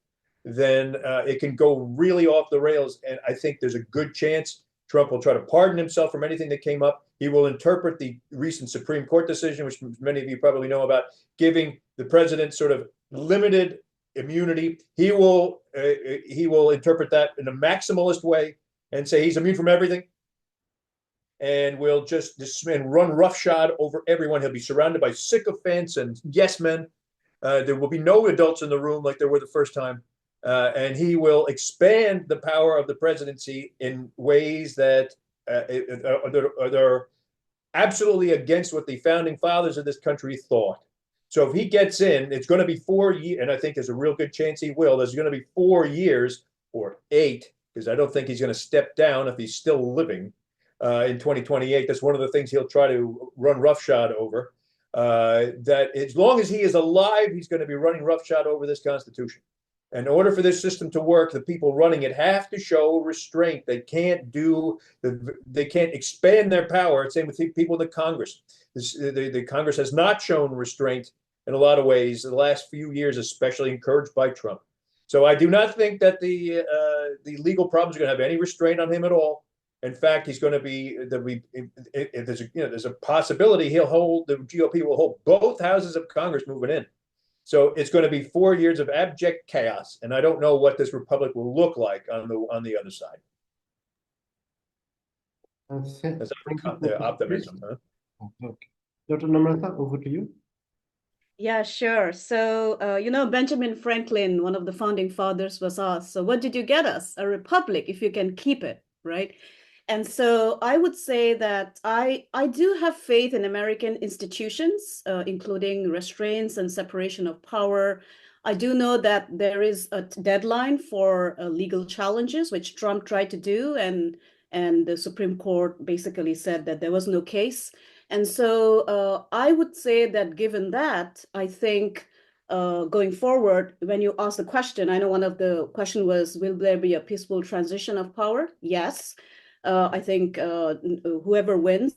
then it can go really off the rails. And I think there's a good chance Trump will try to pardon himself from anything that came up. He will interpret the recent Supreme Court decision, which many of you probably know about, giving the president sort of limited immunity. He will interpret that in a maximalist way and say he's immune from everything, and will just run roughshod over everyone. He'll be surrounded by sycophants and yes men. There will be no adults in the room like there were the first time. And he will expand the power of the presidency in ways that are absolutely against what the founding fathers of this country thought. So if he gets in, it's going to be 4 years, and I think there's a real good chance he will. There's going to be 4 years or 8, because I don't think he's going to step down if he's still living in 2028. That's one of the things he'll try to run roughshod over. That as long as he is alive, he's going to be running roughshod over this Constitution. In order for this system to work, the people running it have to show restraint. They can't expand their power. Same with people in the Congress. The Congress has not shown restraint in a lot of ways in the last few years, especially encouraged by Trump. So I do not think that the legal problems are going to have any restraint on him at all. In fact, he's going to be there's a possibility the GOP will hold both houses of Congress moving in. So it's going to be 4 years of abject chaos, and I don't know what this republic will look like on the other side. That's the optimism. Huh? Okay. Dr. Namrata, over to you. Yeah, sure. So, Benjamin Franklin, one of the founding fathers, was asked, so what did you get us? A republic, if you can keep it, right? And so I would say that I do have faith in American institutions, including restraints and separation of power. I do know that there is a deadline for legal challenges, which Trump tried to do, and the Supreme Court basically said that there was no case. And so I would say that given that, I think going forward, when you ask the question, I know one of the question was, will there be a peaceful transition of power? Yes. I think whoever wins,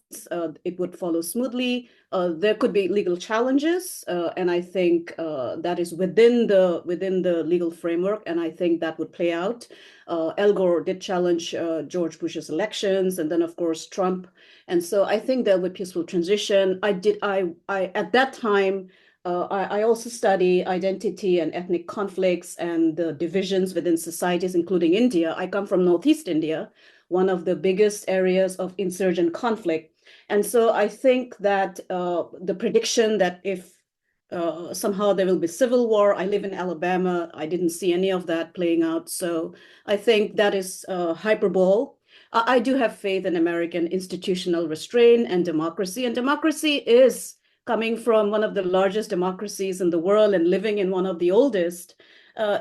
it would follow smoothly. There could be legal challenges, and I think that is within the legal framework, and I think that would play out. Al Gore did challenge George Bush's elections, and then of course Trump, and so I think there will be peaceful transition. I at that time I also study identity and ethnic conflicts and the divisions within societies, including India. I come from Northeast India, one of the biggest areas of insurgent conflict. And so I think that the prediction that if somehow there will be civil war, I live in Alabama, I didn't see any of that playing out. So I think that is hyperbole. I do have faith in American institutional restraint and democracy is coming from one of the largest democracies in the world and living in one of the oldest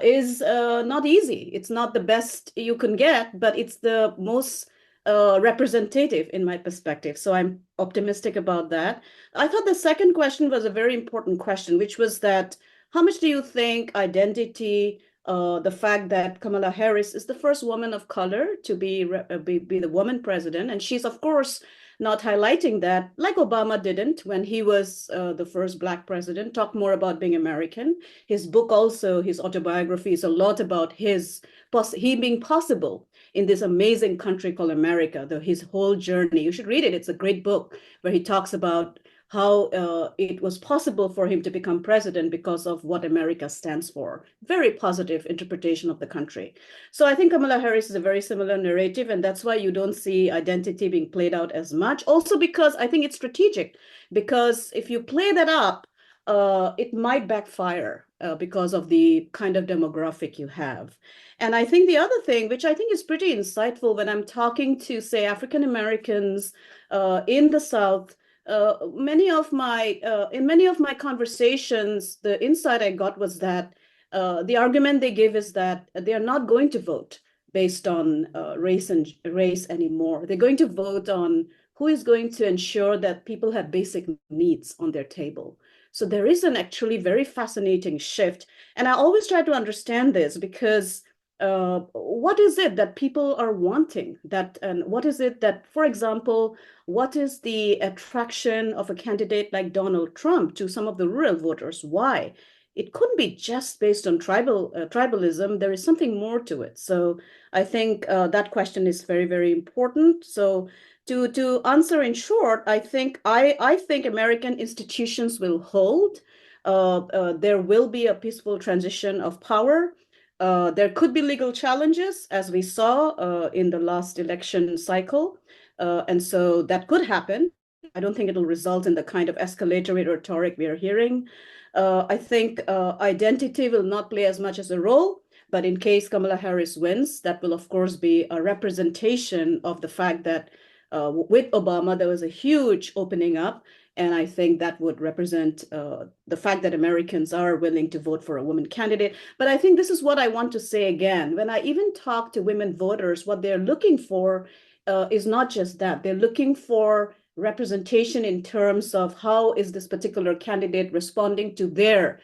is not easy. It's not the best you can get, but it's the most representative in my perspective. So I'm optimistic about that. I thought the second question was a very important question, which was that how much do you think identity, the fact that Kamala Harris is the first woman of color to be the woman president, and she's of course not highlighting that, like Obama didn't when he was the first Black president, talk more about being American. His book also, his autobiography is a lot about he being possible in this amazing country called America, his whole journey. You should read it. It's a great book where he talks about how it was possible for him to become president because of what America stands for. Very positive interpretation of the country. So I think Kamala Harris is a very similar narrative, and that's why you don't see identity being played out as much. Also because I think it's strategic, because if you play that up, it might backfire because of the kind of demographic you have. And I think the other thing, which I think is pretty insightful when I'm talking to, say, African Americans in the South, in many of my conversations, the insight I got was that the argument they give is that they are not going to vote based on race anymore. They're going to vote on who is going to ensure that people have basic needs on their table. So there is an actually very fascinating shift. And I always try to understand this because what is it that people are wanting? And what is it that, for example, what is the attraction of a candidate like Donald Trump to some of the rural voters? Why? It couldn't be just based on tribalism. There is something more to it. So I think that question is very, very important. So to answer in short, I think American institutions will hold. There will be a peaceful transition of power. There could be legal challenges, as we saw in the last election cycle. And so that could happen. I don't think it'll result in the kind of escalatory rhetoric we are hearing. I think identity will not play as much as a role, but in case Kamala Harris wins, that will, of course, be a representation of the fact that with Obama, there was a huge opening up. And I think that would represent the fact that Americans are willing to vote for a woman candidate. But I think this is what I want to say again. When I even talk to women voters, what they're looking for is not just that. They're looking for representation in terms of how is this particular candidate responding to their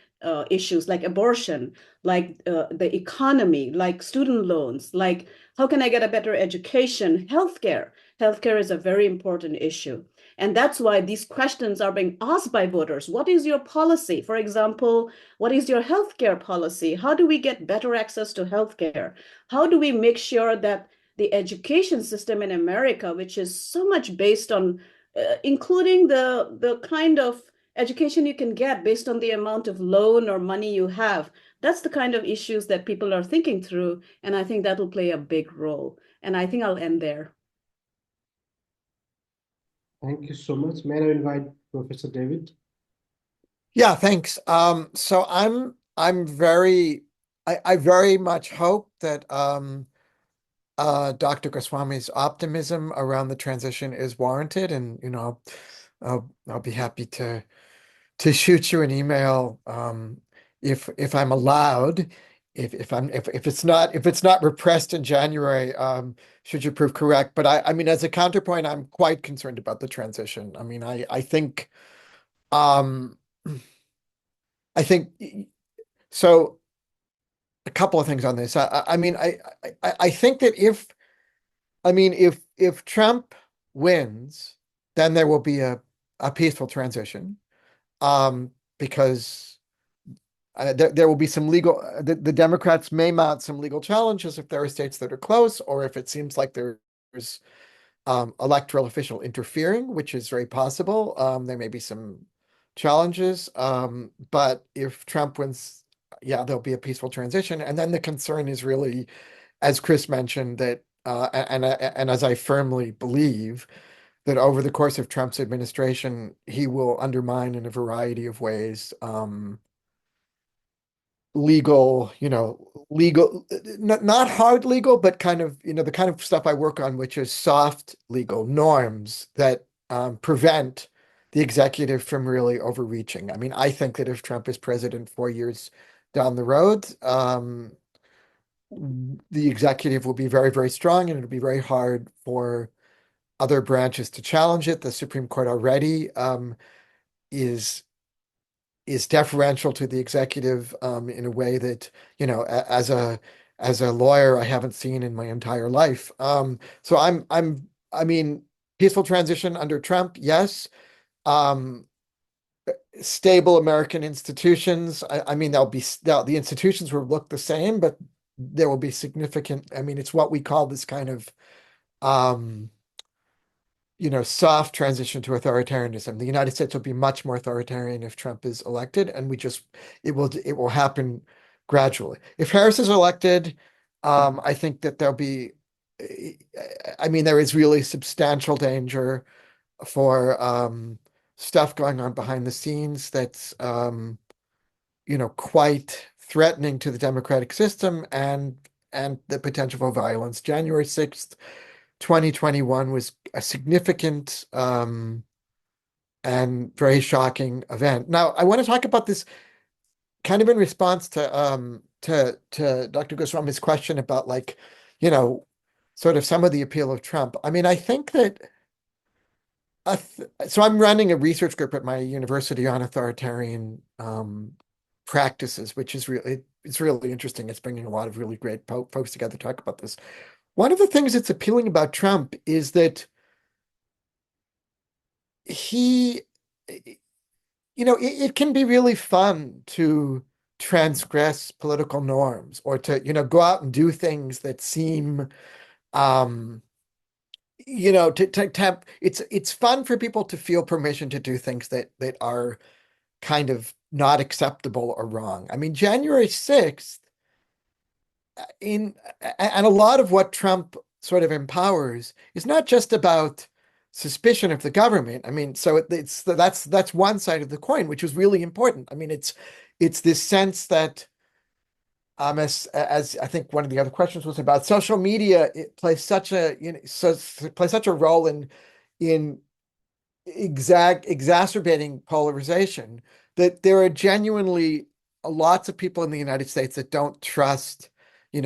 issues like abortion, like the economy, like student loans, like how can I get a better education, healthcare. Healthcare is a very important issue. And that's why these questions are being asked by voters. What is your policy? For example, what is your healthcare policy? How do we get better access to healthcare? How do we make sure that the education system in America, which is so much based on including the kind of education you can get based on the amount of loan or money you have, that's the kind of issues that people are thinking through. And I think that will play a big role. And I think I'll end there. Thank you so much. May I invite Professor David? Yeah, thanks. So I very much hope that Dr. Goswami's optimism around the transition is warranted, and I'll be happy to shoot you an email if I'm allowed. If it's not repressed in January, should you prove correct. But I mean, as a counterpoint, I'm quite concerned about the transition. I mean, I think so. A couple of things on this. I mean, I think that if Trump wins, then there will be a peaceful transition, because there will be some the Democrats may mount some legal challenges if there are states that are close, or if it seems like there's electoral official interfering, which is very possible. There may be some challenges. But if Trump wins, yeah, there'll be a peaceful transition. And then the concern is really, as Chris mentioned, that and as I firmly believe, that over the course of Trump's administration, he will undermine in a variety of ways legal, not hard legal, but kind of, the kind of stuff I work on, which is soft legal norms that prevent the executive from really overreaching. I mean, I think that if Trump is president 4 years down the road, the executive will be very, very strong, and it'll be very hard for other branches to challenge it. The Supreme Court already is deferential to the executive in a way that, as a lawyer, I haven't seen in my entire life. So I mean, peaceful transition under Trump, yes. Stable American institutions. I mean, the institutions will look the same, but there will be significant. I mean, it's what we call this kind of soft transition to authoritarianism. The United States will be much more authoritarian if Trump is elected, and it will happen gradually. If Harris is elected, I think that there'll be, I mean, there is really substantial danger for stuff going on behind the scenes that's quite threatening to the democratic system and the potential for violence. January 6th, 2021 was a significant and very shocking event. Now, I want to talk about this kind of in response to Dr. Goswami's question about, like, sort of some of the appeal of Trump. I mean, I think that so I'm running a research group at my university on authoritarian practices, which is it's really interesting. It's bringing a lot of really great folks together to talk about this. One of the things that's appealing about Trump is that it can be really fun to transgress political norms, or to, go out and do things that seem, it's fun for people to feel permission to do things that are kind of not acceptable or wrong. I mean, January 6th, and a lot of what Trump sort of empowers is not just about suspicion of the government. I mean, so that's one side of the coin, which is really important. I mean, it's this sense that as I think one of the other questions was about social media, it plays such a plays such a role in exacerbating polarization, that there are genuinely lots of people in the United States that don't trust,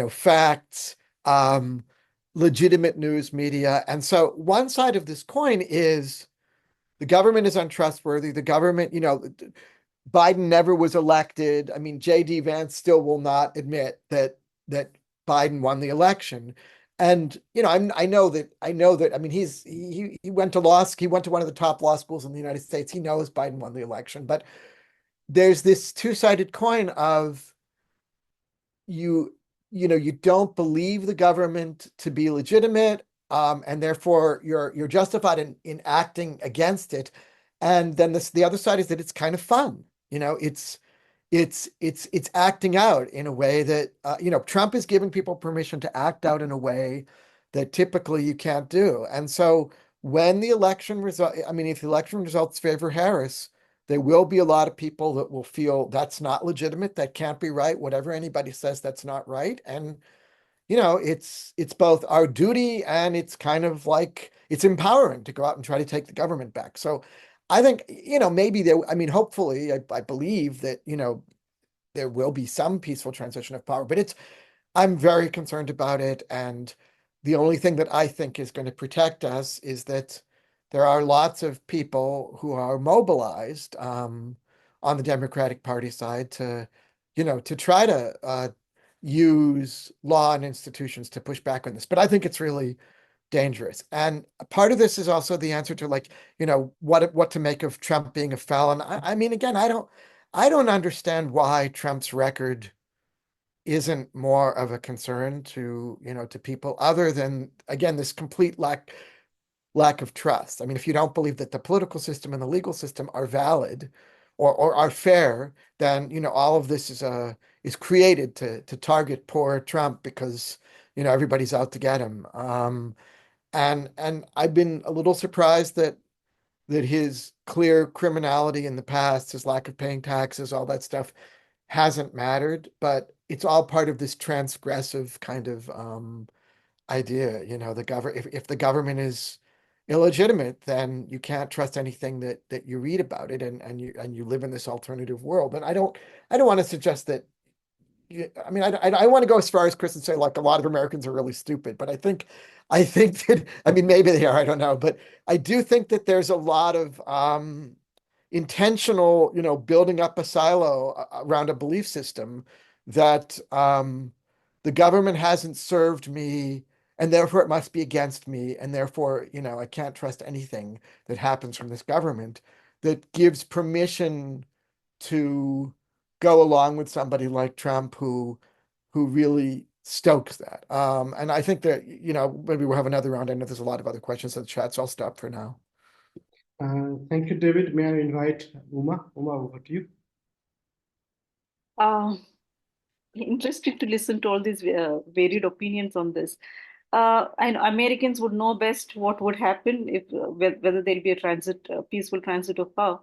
facts, legitimate news media. And so one side of this coin is the government is untrustworthy. The government, Biden never was elected. I mean, J.D. Vance still will not admit that Biden won the election. And, I know that, I mean, he went to he went to one of the top law schools in the United States. He knows Biden won the election, but there's this two-sided coin of you don't believe the government to be legitimate, and therefore you're justified in acting against it. And then the other side is that it's kind of fun. It's acting out in a way that Trump is giving people permission to act out in a way that typically you can't do. And so when the election result, I mean, if the election results favor Harris, there will be a lot of people that will feel that's not legitimate, that can't be right, whatever anybody says, that's not right. And it's both our duty, and it's kind of like it's empowering to go out and try to take the government back. So I think, maybe I mean, hopefully, I believe that, there will be some peaceful transition of power, but I'm very concerned about it. And the only thing that I think is going to protect us is that there are lots of people who are mobilized on the Democratic Party side to try to use law and institutions to push back on this. But I think it's really dangerous. And part of this is also the answer to, like, what to make of Trump being a felon. I mean, again, I don't understand why Trump's record isn't more of a concern to people, other than, again, this complete lack of trust. I mean, if you don't believe that the political system and the legal system are valid, or are fair, then all of this is created to target poor Trump because everybody's out to get him. And I've been a little surprised that his clear criminality in the past, his lack of paying taxes, all that stuff hasn't mattered, but it's all part of this transgressive kind of idea. If the government is illegitimate, then you can't trust anything that you read about it, and you live in this alternative world. And I don't want to suggest that. I mean, I want to go as far as Chris and say like a lot of Americans are really stupid, but I think that, I mean, maybe they are, I don't know, but I do think that there's a lot of intentional, building up a silo around a belief system that the government hasn't served me, and therefore it must be against me, and therefore, I can't trust anything that happens from this government, that gives permission to go along with somebody like Trump who really stokes that. And I think that, maybe we'll have another round. I know there's a lot of other questions in the chat, so I'll stop for now. Thank you, David. May I invite Uma? Uma, over to you. Interested to listen to all these varied opinions on this. I know Americans would know best what would happen if whether there'll be a peaceful transit of power.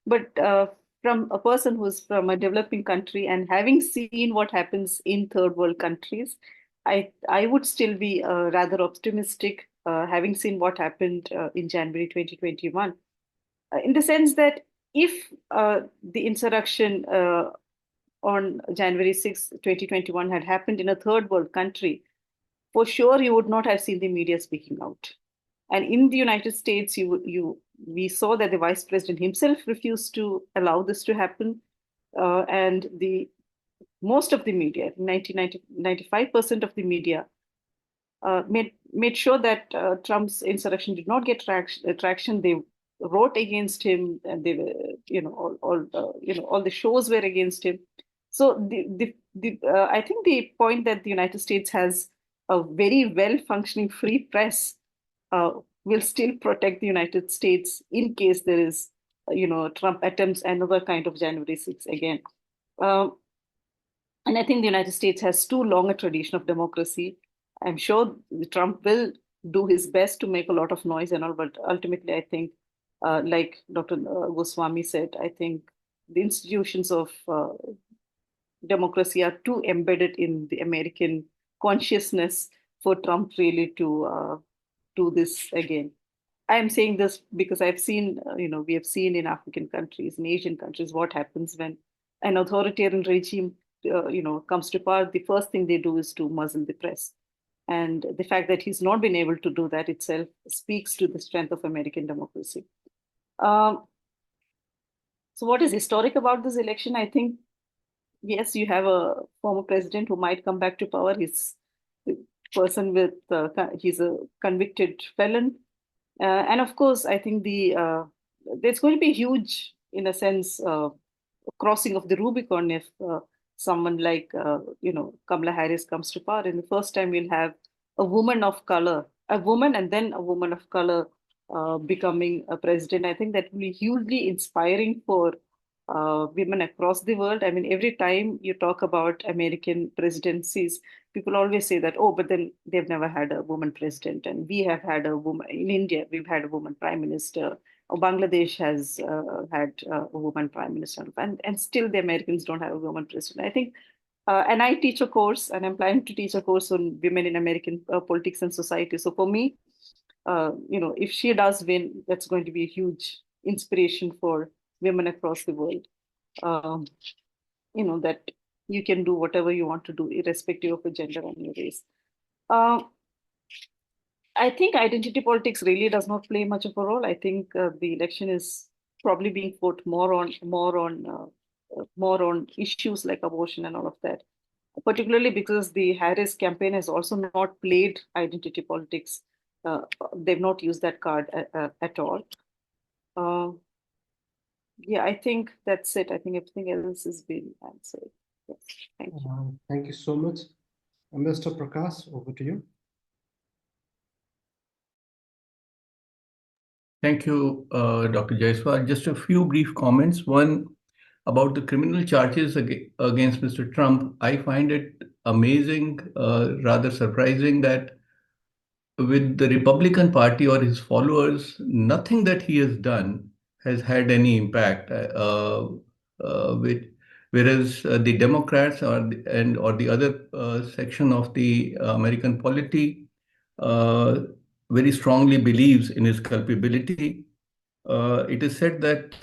But from a person who's from a developing country and having seen what happens in third world countries, I would still be rather optimistic, having seen what happened in January 2021, in the sense that if the insurrection on January 6, 2021 had happened in a third world country, for sure you would not have seen the media speaking out. And in the United States, we saw that the vice president himself refused to allow this to happen. And most of the media, 95% of the media, made sure that Trump's insurrection did not get traction. They wrote against him, and they were, all the shows were against him. So I think the point that the United States has a very well-functioning free press will still protect the United States in case there is, Trump attempts another kind of January 6 again. And I think the United States has too long a tradition of democracy. I'm sure Trump will do his best to make a lot of noise and all, but ultimately, I think, like Dr. Goswami said, I think the institutions of democracy are too embedded in the American consciousness for Trump really to do this again. I am saying this because I've seen, we have seen in African countries, in Asian countries, what happens when an authoritarian regime, comes to power. The first thing they do is to muzzle the press. And the fact that he's not been able to do that itself speaks to the strength of American democracy. So what is historic about this election? I think, yes, you have a former president who might come back to power. He's a person he's a convicted felon. And of course, I think there's going to be huge, in a sense, crossing of the Rubicon if someone like, Kamala Harris comes to power. And the first time we'll have a woman of color, a woman and then a woman of color becoming a president. I think that will be hugely inspiring for women across the world. I mean, every time you talk about American presidencies, people always say that, oh, but then they've never had a woman president. And we have had a woman in India, we've had a woman prime minister. Bangladesh has had a woman prime minister. And still the Americans don't have a woman president. I think, and I teach a course, and I'm planning to teach a course on women in American politics and society. So for me, if she does win, that's going to be a huge inspiration for women across the world. That you can do whatever you want to do, irrespective of your gender and your race. I think identity politics really does not play much of a role. I think the election is probably being fought more on issues like abortion and all of that, particularly because the Harris campaign has also not played identity politics. They've not used that card at all. Yeah, I think that's it. I think everything else has been answered. Yes, thank you. Thank you so much. Mr. Prakash, over to you. Thank you, Dr. Jaiswal. Just a few brief comments. One, about the criminal charges against Mr. Trump, I find it amazing, rather surprising that with the Republican Party or his followers, nothing that he has done has had any impact. With, whereas the Democrats or the other section of the American polity uh, very strongly believes in his culpability. It is said that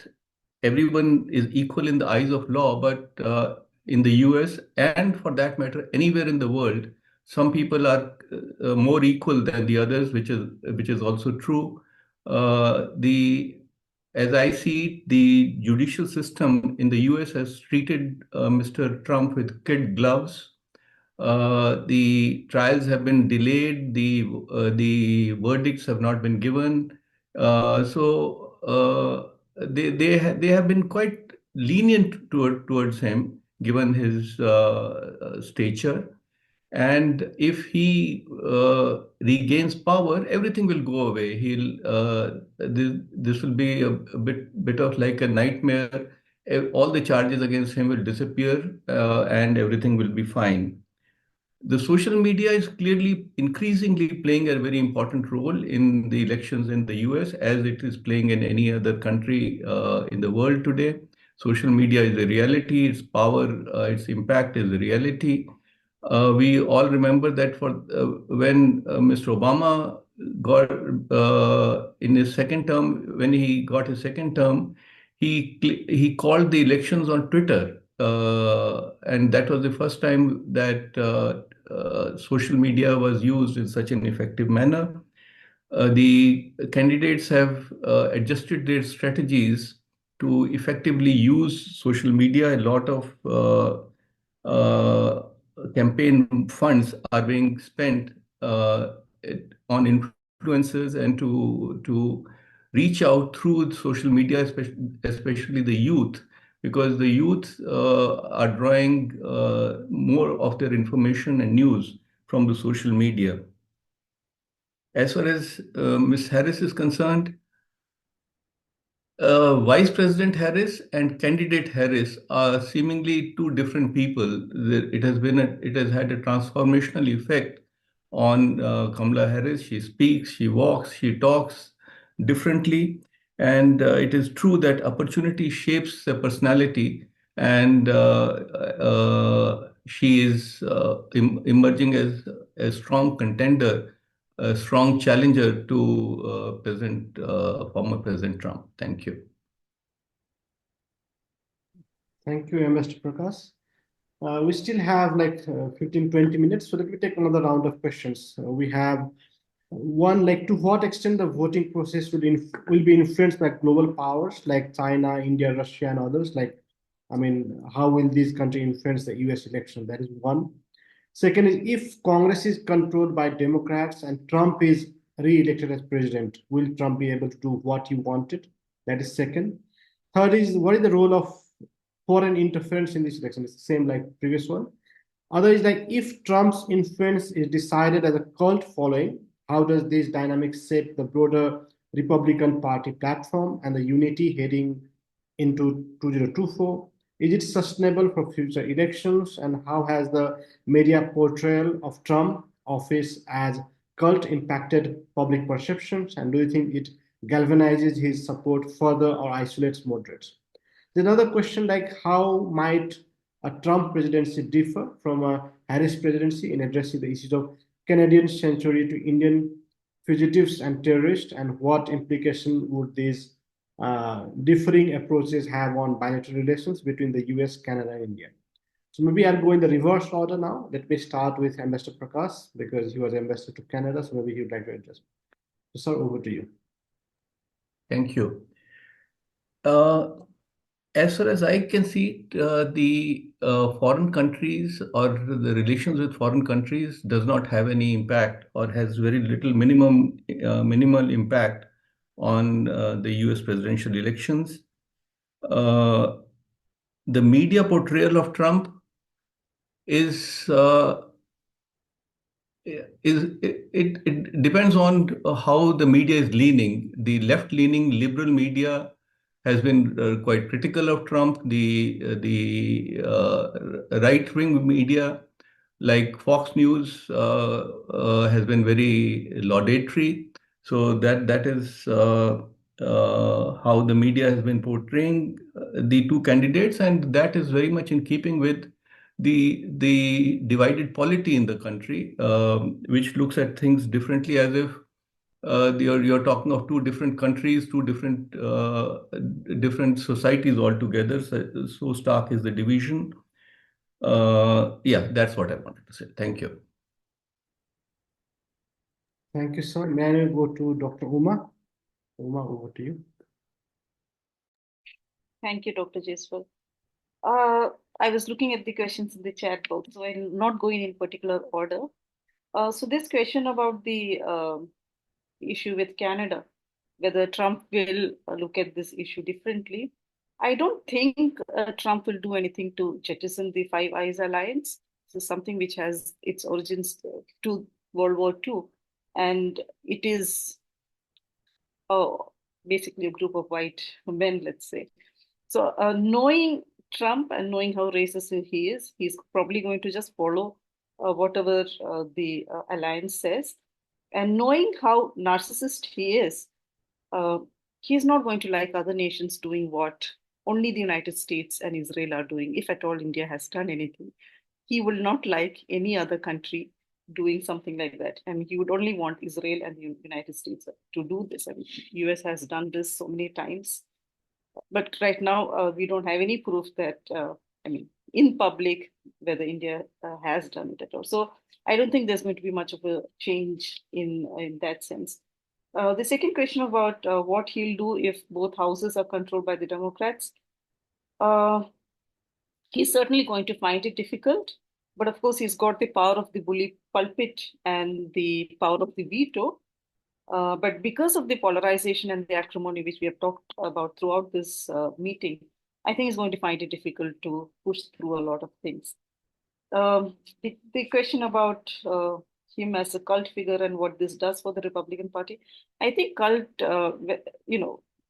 everyone is equal in the eyes of law, but in the US and for that matter, anywhere in the world, some people are more equal than the others, which is also true. The As I see it, the judicial system in the US has treated Mr. Trump with kid gloves. The trials have been delayed. The verdicts have not been given. They have been quite lenient towards him, given his stature. And if he regains power, everything will go away. This will be a bit of like a nightmare. All the charges against him will disappear, and everything will be fine. The social media is clearly increasingly playing a very important role in the elections in the US, as it is playing in any other country in the world today. Social media is a reality, its power, its impact is a reality. We all remember that when Mr. Obama got in his second term, when he got his second term, he called the elections on Twitter, and that was the first time that social media was used in such an effective manner. The candidates have adjusted their strategies to effectively use social media. A lot of campaign funds are being spent on influencers and to reach out through social media, especially the youth, because the youth are drawing more of their information and news from the social media. As far as Ms. Harris is concerned, Vice President Harris and candidate Harris are seemingly two different people. It has had a transformational effect on Kamala Harris. She speaks, she walks, she talks differently, and it is true that opportunity shapes the personality, and she is emerging as a strong contender, a strong challenger to former President Trump. Thank you. Thank you, Mr. Prakash. We still have like 15, 20 minutes, so let me take another round of questions. We have one, like, to what extent the voting process will be influenced by global powers like China, India, Russia, and others? Like, I mean, how will these countries influence the US election? That is one. Second is, if Congress is controlled by Democrats and Trump is re-elected as president, will Trump be able to do what he wanted? That is second. Third is, what is the role of foreign interference in this election? It's the same like previous one. Other is like, if Trump's influence is decided as a cult following, how does this dynamic shape the broader Republican Party platform and the unity heading into 2024? Is it sustainable for future elections? And how has the media portrayal of Trump office as cult impacted public perceptions? And do you think it galvanizes his support further or isolates moderates? There's another question like, how might a Trump presidency differ from a Harris presidency in addressing the issues of Canadian sanctuary to Indian fugitives and terrorists, and what implication would these differing approaches have on bilateral relations between the US, Canada, and India? So maybe I'll go in the reverse order now. Let me start with Ambassador Prakash, because he was ambassador to Canada, so maybe he would like to address. So, sir, over to you. Thank you. As far as I can see, the foreign countries or the relations with foreign countries does not have any impact or has very little minimal impact on the US presidential elections. The media portrayal of Trump is it depends on how the media is leaning. The left-leaning liberal media has been quite critical of Trump. The right-wing media, like Fox News, has been very laudatory. So that is how the media has been portraying the two candidates, and that is very much in keeping with the divided polity in the country, which looks at things differently, as if you're talking of two different countries, two different societies altogether. So stark is the division. Yeah, that's what I wanted to say. Thank you. Thank you, sir. May I go to Dr. Uma? Uma, over to you. Thank you, Dr. Jaiswal. I was looking at the questions in the chat box, so I'll not go in particular order. So this question about the issue with Canada, whether Trump will look at this issue differently. I don't think Trump will do anything to jettison the Five Eyes Alliance. This is something which has its origins to World War II, and it is basically a group of white men, let's say. So knowing Trump and knowing how racist he is, he's probably going to just follow whatever the alliance says. And knowing how narcissist he is, he's not going to like other nations doing what only the United States and Israel are doing, if at all India has done anything. He will not like any other country doing something like that. I mean, he would only want Israel and the United States to do this. I mean, US has done this so many times. But right now, we don't have any proof that, I mean, in public, whether India has done it at all. So I don't think there's going to be much of a change in that sense. The second question about what he'll do if both houses are controlled by the Democrats, he's certainly going to find it difficult. But of course, he's got the power of the bully pulpit and the power of the veto. But because of the polarization and the acrimony, which we have talked about throughout this meeting, I think he's going to find it difficult to push through a lot of things. The question about him as a cult figure and what this does for the Republican Party, I think cult,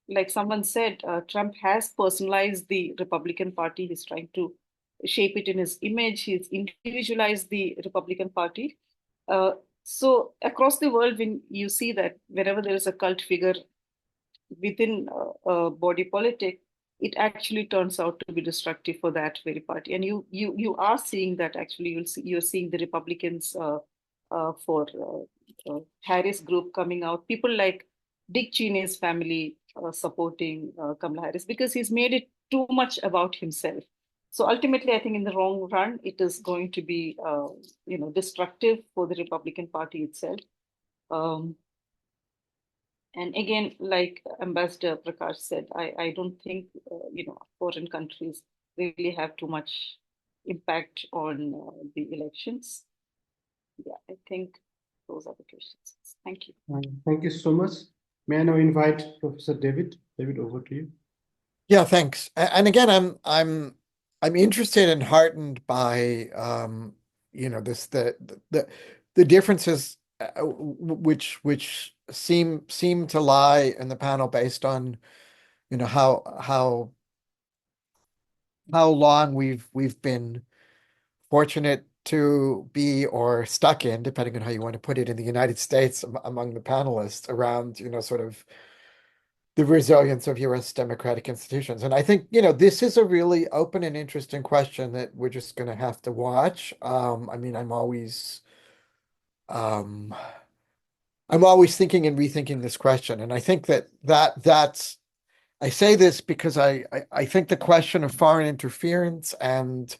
like someone said, Trump has personalized the Republican Party. He's trying to shape it in his image. He's individualized the Republican Party. So across the world, when you see that wherever there is a cult figure within body politic, it actually turns out to be destructive for that very party. And you are seeing that actually. You're seeing the Republicans for Harris group coming out. People like Dick Cheney's family supporting Kamala Harris because he's made it too much about himself. So ultimately, I think in the long run, it is going to be, destructive for the Republican Party itself. And again, like Ambassador Prakash said, I don't think, foreign countries really have too much impact on the elections. Yeah, I think those are the questions. Thank you. Thank you so much. May I now invite Professor David? David, over to you. Yeah, thanks. And again, I'm interested and heartened by the differences which seem to lie in the panel based on how long we've been fortunate to be or stuck in, depending on how you want to put it, in the United States among the panelists around sort of the resilience of U.S. democratic institutions. And I think, this is a really open and interesting question that we're just going to have to watch. I mean, I'm always thinking and rethinking this question. And I think that's I say this because I think the question of foreign interference and,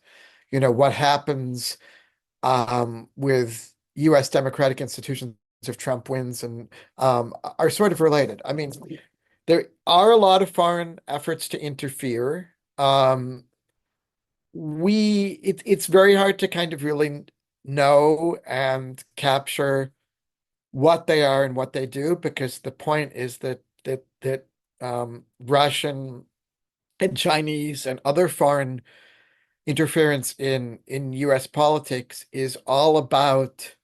what happens with U.S. democratic institutions if Trump wins and are sort of related. I mean, there are a lot of foreign efforts to interfere. It's very hard to kind of really know and capture what they are and what they do, because the point is that Russian and Chinese and other foreign interference in U.S. politics is all about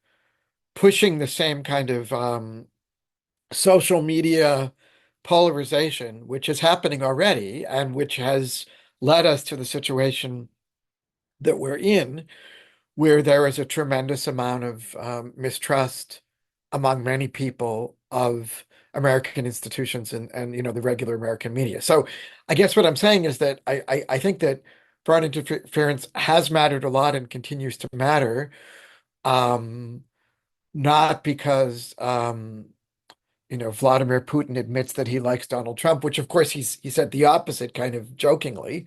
pushing the same kind of social media polarization, which is happening already and which has led us to the situation that we're in, where there is a tremendous amount of mistrust among many people of American institutions and the regular American media. So I guess what I'm saying is that I think that foreign interference has mattered a lot and continues to matter, not because Vladimir Putin admits that he likes Donald Trump, which of course he said the opposite kind of jokingly,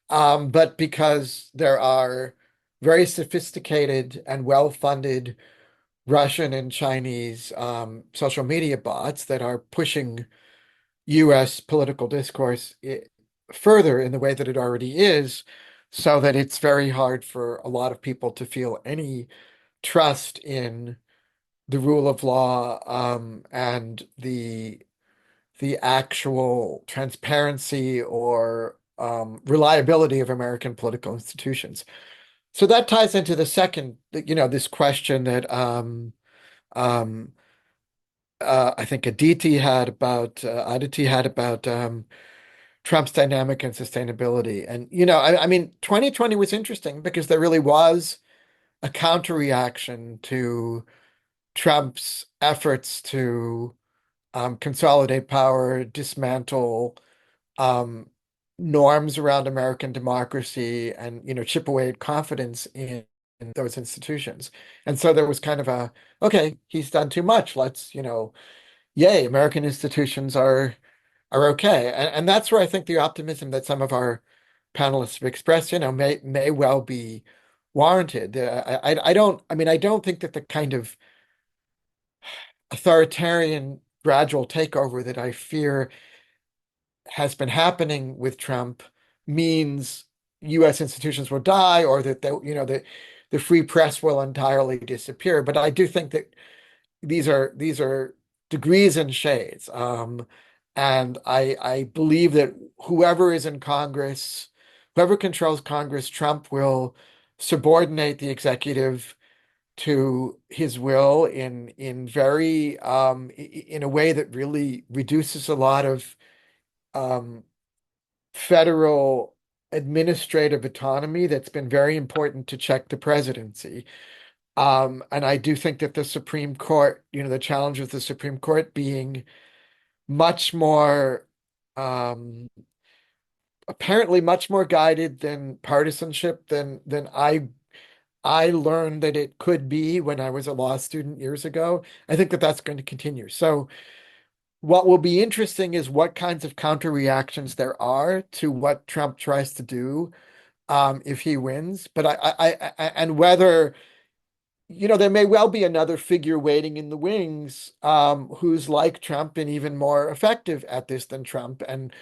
but because there are very sophisticated and well-funded Russian and Chinese social media bots that are pushing US political discourse further in the way that it already is, so that it's very hard for a lot of people to feel any trust in the rule of law and the actual transparency or reliability of American political institutions. So that ties into the second, this question that I think Aditi had about Trump's dynamic and sustainability. And, I mean, 2020 was interesting because there really was a counter reaction to Trump's efforts to consolidate power, dismantle um, norms around American democracy, and chip away at confidence in those institutions. And so there was kind of okay, he's done too much. Let's, yay, American institutions are okay. And that's where I think the optimism that some of our panelists have expressed, may well be warranted. I don't think that the kind of authoritarian gradual takeover that I fear has been happening with Trump means US institutions will die, or that the free press will entirely disappear. But I do think that these are degrees and shades. And I believe that whoever is in Congress, whoever controls Congress, Trump will subordinate the executive to his will in a way that really reduces a lot of federal administrative autonomy that's been very important to check the presidency. And I do think that the Supreme Court, the challenge of the Supreme Court being much more, apparently much more guided than partisanship than I learned that it could be when I was a law student years ago. I think that that's going to continue. So what will be interesting is what kinds of counter reactions there are to what Trump tries to do if he wins. But and whether there may well be another figure waiting in the wings who's like Trump and even more effective at this than Trump. And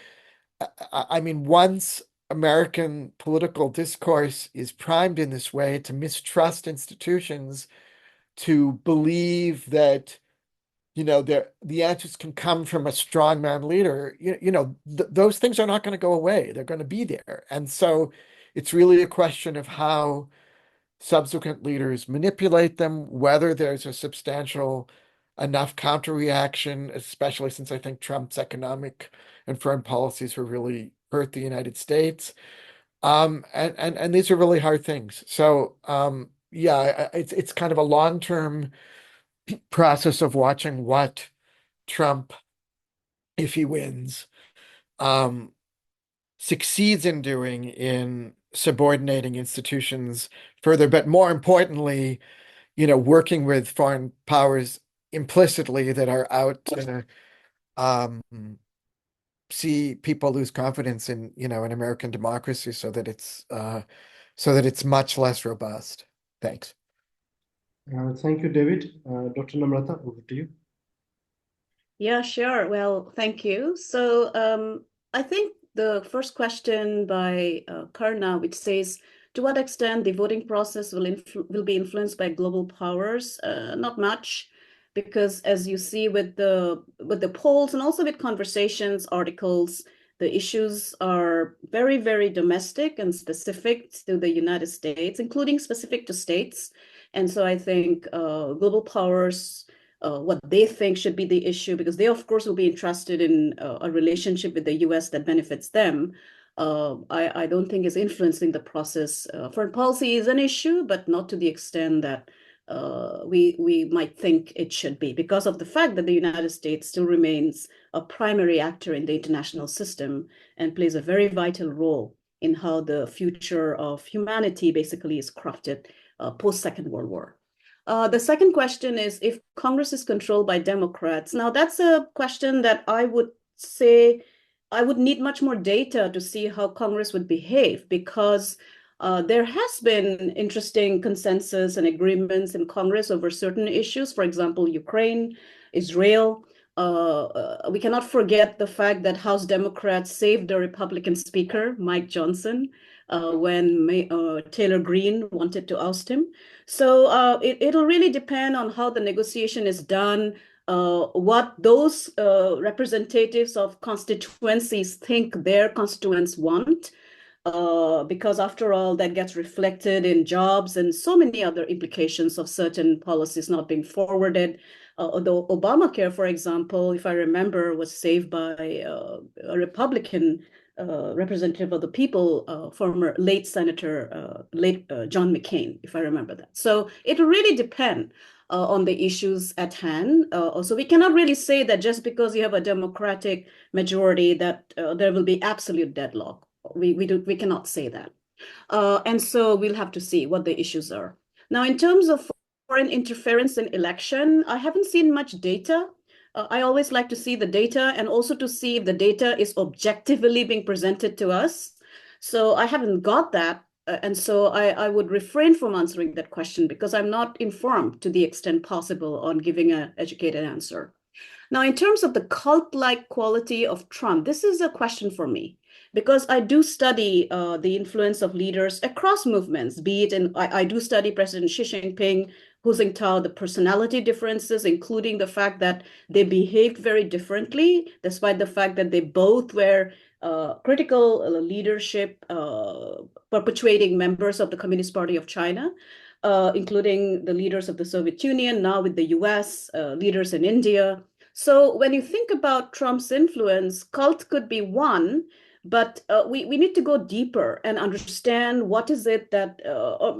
I mean, once American political discourse is primed in this way to mistrust institutions, to believe that the answers can come from a strongman leader, those things are not going to go away. They're going to be there. And so it's really a question of how subsequent leaders manipulate them, whether there's a substantial enough counter reaction, especially since I think Trump's economic and foreign policies will really hurt the United States. And these are really hard things. So yeah, it's kind of a long-term process of watching what Trump, if he wins, succeeds in doing in subordinating institutions further, but more importantly, working with foreign powers implicitly that are out to see people lose confidence in American democracy, so that it's much less robust. Thanks. Thank you, David. Dr. Namrata, over to you. Yeah, sure. Well, thank you. So I think the first question by Karna, which says, to what extent the voting process will be influenced by global powers? Not much, because as you see with the polls and also with conversations, articles, the issues are very, very domestic and specific to the United States, including specific to states. And so I think global powers what they think should be the issue, because they, of course, will be interested in a relationship with the US that benefits them. I don't think is influencing the process. Foreign policy is an issue, but not to the extent that we might think it should be, because of the fact that the United States still remains a primary actor in the international system and plays a very vital role in how the future of humanity basically is crafted post-Second World War. The second question is if Congress is controlled by Democrats. Now, that's a question that I would say I would need much more data to see how Congress would behave, because there has been interesting consensus and agreements in Congress over certain issues. For example, Ukraine, Israel. We cannot forget the fact that House Democrats saved the Republican Speaker, Mike Johnson, when Taylor Greene wanted to oust him. So it'll really depend on how the negotiation is done, what those representatives of constituencies think their constituents want, because after all, that gets reflected in jobs and so many other implications of certain policies not being forwarded. Although Obamacare, for example, if I remember, was saved by a Republican representative of the people, former late Senator, John McCain, if I remember that. So it will really depend on the issues at hand. Also, we cannot really say that just because you have a Democratic majority that there will be absolute deadlock. We cannot say that. And so we'll have to see what the issues are. Now, in terms of foreign interference in election, I haven't seen much data. I always like to see the data and also to see if the data is objectively being presented to us. So I haven't got that. And so I would refrain from answering that question because I'm not informed to the extent possible on giving an educated answer. Now, in terms of the cult-like quality of Trump, this is a question for me, because I do study the influence of leaders across movements, be it in, I do study President Xi Jinping, Hu Jintao, the personality differences, including the fact that they behaved very differently, despite the fact that they both were critical leadership, perpetuating members of the Communist Party of China, including the leaders of the Soviet Union, now with the US, leaders in India. So when you think about Trump's influence, cult could be one, but we need to go deeper and understand what is it that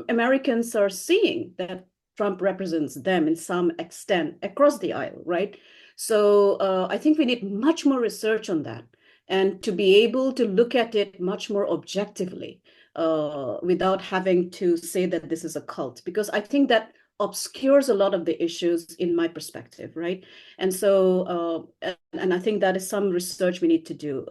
Americans are seeing that Trump represents them in some extent across the aisle, right? So I think we need much more research on that and to be able to look at it much more objectively without having to say that this is a cult, because I think that obscures a lot of the issues in my perspective, right? And so, and I think that is some research we need to do,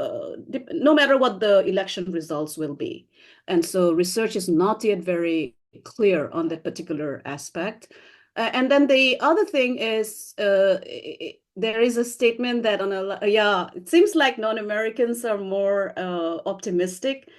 no matter what the election results will be. And so research is not yet very clear on that particular aspect. And then the other thing is, there is a statement that it seems like non-Americans are more optimistic.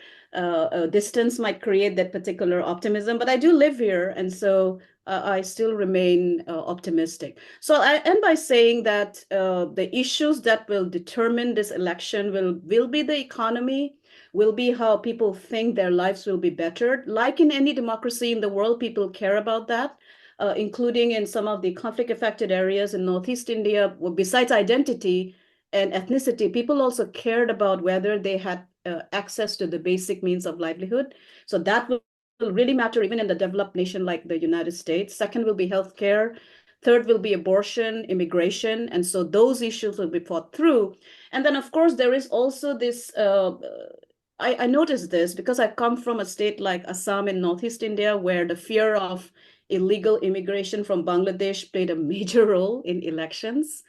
Distance might create that particular optimism, but I do live here, and so I still remain optimistic. So I end by saying that the issues that will determine this election will be the economy, will be how people think their lives will be bettered. Like in any democracy in the world, people care about that, including in some of the conflict-affected areas in Northeast India. Besides identity and ethnicity, people also cared about whether they had access to the basic means of livelihood. So that will really matter even in the developed nation like the United States. Second will be healthcare. Third will be abortion, immigration. And so those issues will be fought through. And then, of course, there is also this, I noticed this because I come from a state like Assam in Northeast India, where the fear of illegal immigration from Bangladesh played a major role in elections,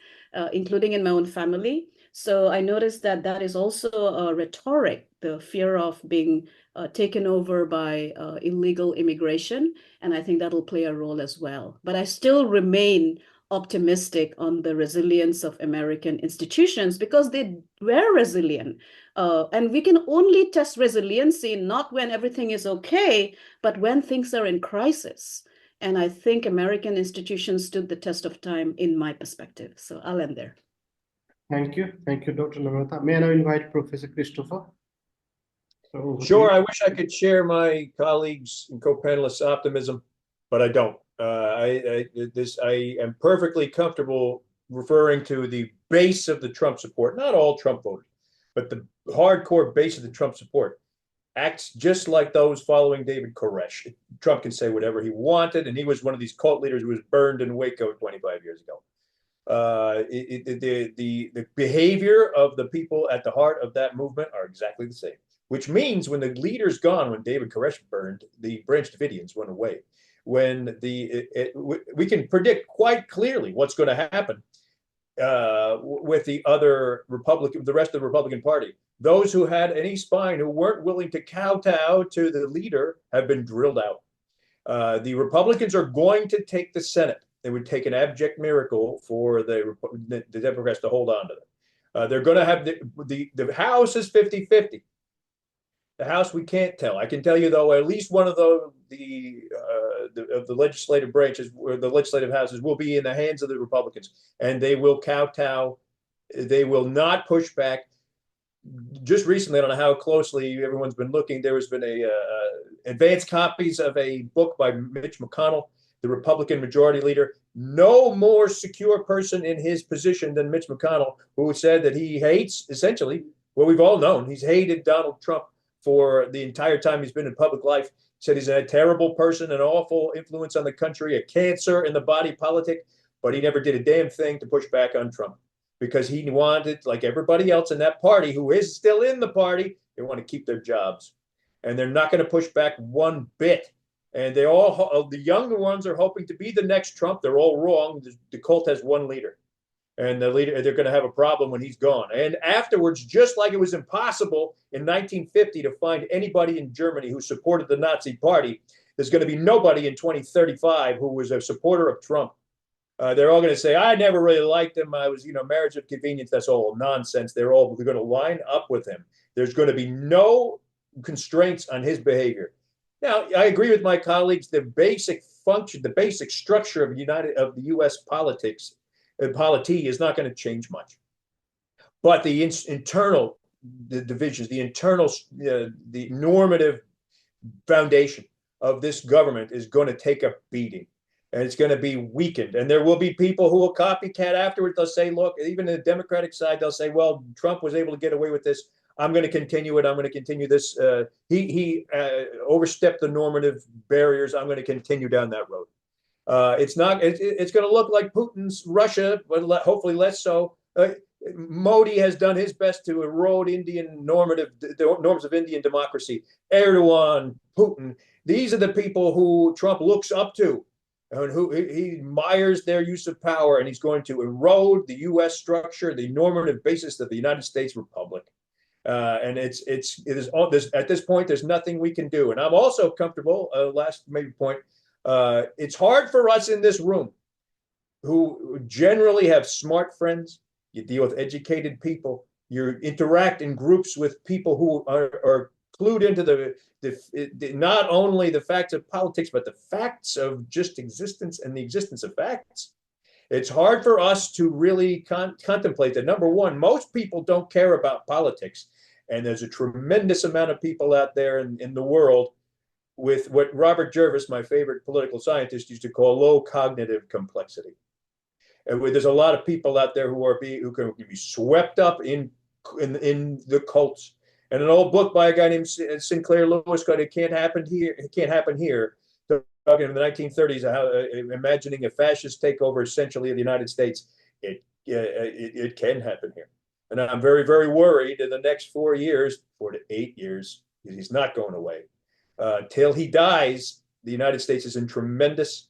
including in my own family. So I noticed that that is also a rhetoric, the fear of being taken over by illegal immigration. And I think that'll play a role as well. But I still remain optimistic on the resilience of American institutions because they were resilient. And we can only test resiliency not when everything is okay, but when things are in crisis. And I think American institutions stood the test of time in my perspective. So I'll end there. Thank you, Dr. Namrata. May I now invite Professor Christopher? Sure, I wish I could share my colleagues and co-panelists' optimism, but I don't. I am perfectly comfortable referring to the base of the Trump support, not all Trump voters, but the hardcore base of the Trump support acts just like those following David Koresh. Trump can say whatever he wanted, and he was one of these cult leaders who was burned in Waco 25 years ago. The behavior of the people at the heart of that movement are exactly the same, which means when the leader's gone, when David Koresh burned, the Branch Davidians went away. When we can predict quite clearly what's going to happen with the rest of the Republican Party. Those who had any spine, who weren't willing to kowtow to the leader, have been drilled out. The Republicans are going to take the Senate. It would take an abject miracle for the Democrats to hold on to them. They're going to have the House is 50-50. The House, we can't tell. I can tell you, though, at least one of the legislative branches, or the legislative houses, will be in the hands of the Republicans, and they will kowtow. They will not push back. Just recently, I don't know how closely everyone's been looking, there has been advanced copies of a book by Mitch McConnell, the Republican majority leader. No more secure person in his position than Mitch McConnell, who said that he hates, essentially, what we've all known. He's hated Donald Trump for the entire time he's been in public life. Said he's a terrible person, an awful influence on the country, a cancer in the body politic, but he never did a damn thing to push back on Trump because he wanted, like everybody else in that party who is still in the party, they want to keep their jobs. And they're not going to push back one bit. And they all, the younger ones are hoping to be the next Trump. They're all wrong. The cult has one leader. And the leader, they're going to have a problem when he's gone. And afterwards, just like it was impossible in 1950 to find anybody in Germany who supported the Nazi party, there's going to be nobody in 2035 who was a supporter of Trump. They're all going to say, I never really liked him. I was, marriage of convenience. That's all nonsense. They're going to line up with him. There's going to be no constraints on his behavior. Now, I agree with my colleagues. The basic function, the basic structure of the U.S. politics and polity is not going to change much. But the internal divisions, the internal, the normative foundation of this government is going to take a beating, and it's going to be weakened. And there will be people who will copycat afterwards. They'll say, look, even the Democratic side, they'll say, well, Trump was able to get away with this. I'm going to continue it. I'm going to continue this. He overstepped the normative barriers. I'm going to continue down that road. It's going to look like Putin's Russia, but hopefully less so. Modi has done his best to erode the norms of Indian democracy. Erdogan, Putin, these are the people who Trump looks up to and who he admires their use of power, and he's going to erode the U.S. structure, the normative basis of the United States Republic. And it is all this at this point. There's nothing we can do. And I'm also comfortable. Last maybe point. It's hard for us in this room, who generally have smart friends. You deal with educated people. You interact in groups with people who are clued into the not only the facts of politics, but the facts of just existence and the existence of facts. It's hard for us to really contemplate that. Number one, most people don't care about politics. And there's a tremendous amount of people out there in the world with what Robert Jervis, my favorite political scientist, used to call low cognitive complexity. And there's a lot of people out there who can be swept up in the cults. And an old book by a guy named Sinclair Lewis called "It Can't Happen Here." It can't happen here. Talking in the 1930s, imagining a fascist takeover essentially of the United States. It can happen here. And I'm very, very worried in the next 4 to 8 years, he's not going away. Till he dies, the United States is in tremendous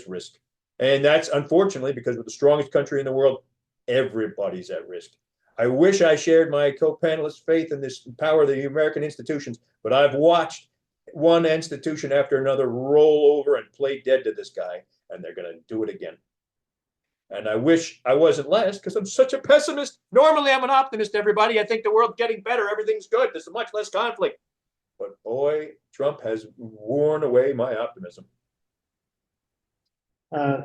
risk. And that's unfortunately because we're the strongest country in the world, everybody's at risk. I wish I shared my co-panelist faith in this power of the American institutions, but I've watched one institution after another roll over and play dead to this guy, and they're going to do it again. And I wish I wasn't less, because I'm such a pessimist. Normally, I'm an optimist, everybody. I think the world's getting better. Everything's good. There's much less conflict. But boy, Trump has worn away my optimism.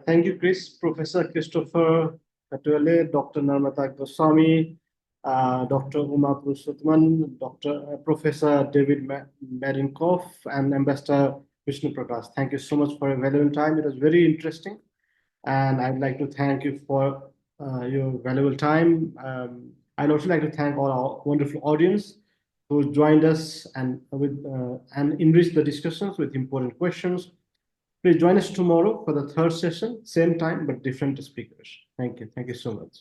Thank you, Chris. Professor Christopher Fettweis, Dr. Namrata Goswami, Dr. Purushothaman, Professor David Mednicoff, and Ambassador Vishnu, Prakash. Thank you so much for your valuable time. It was very interesting. And I'd like to thank you for your valuable time. I'd also like to thank all our wonderful audience who joined us and enriched the discussions with important questions. Please join us tomorrow for the third session, same time, but different speakers. Thank you. Thank you so much.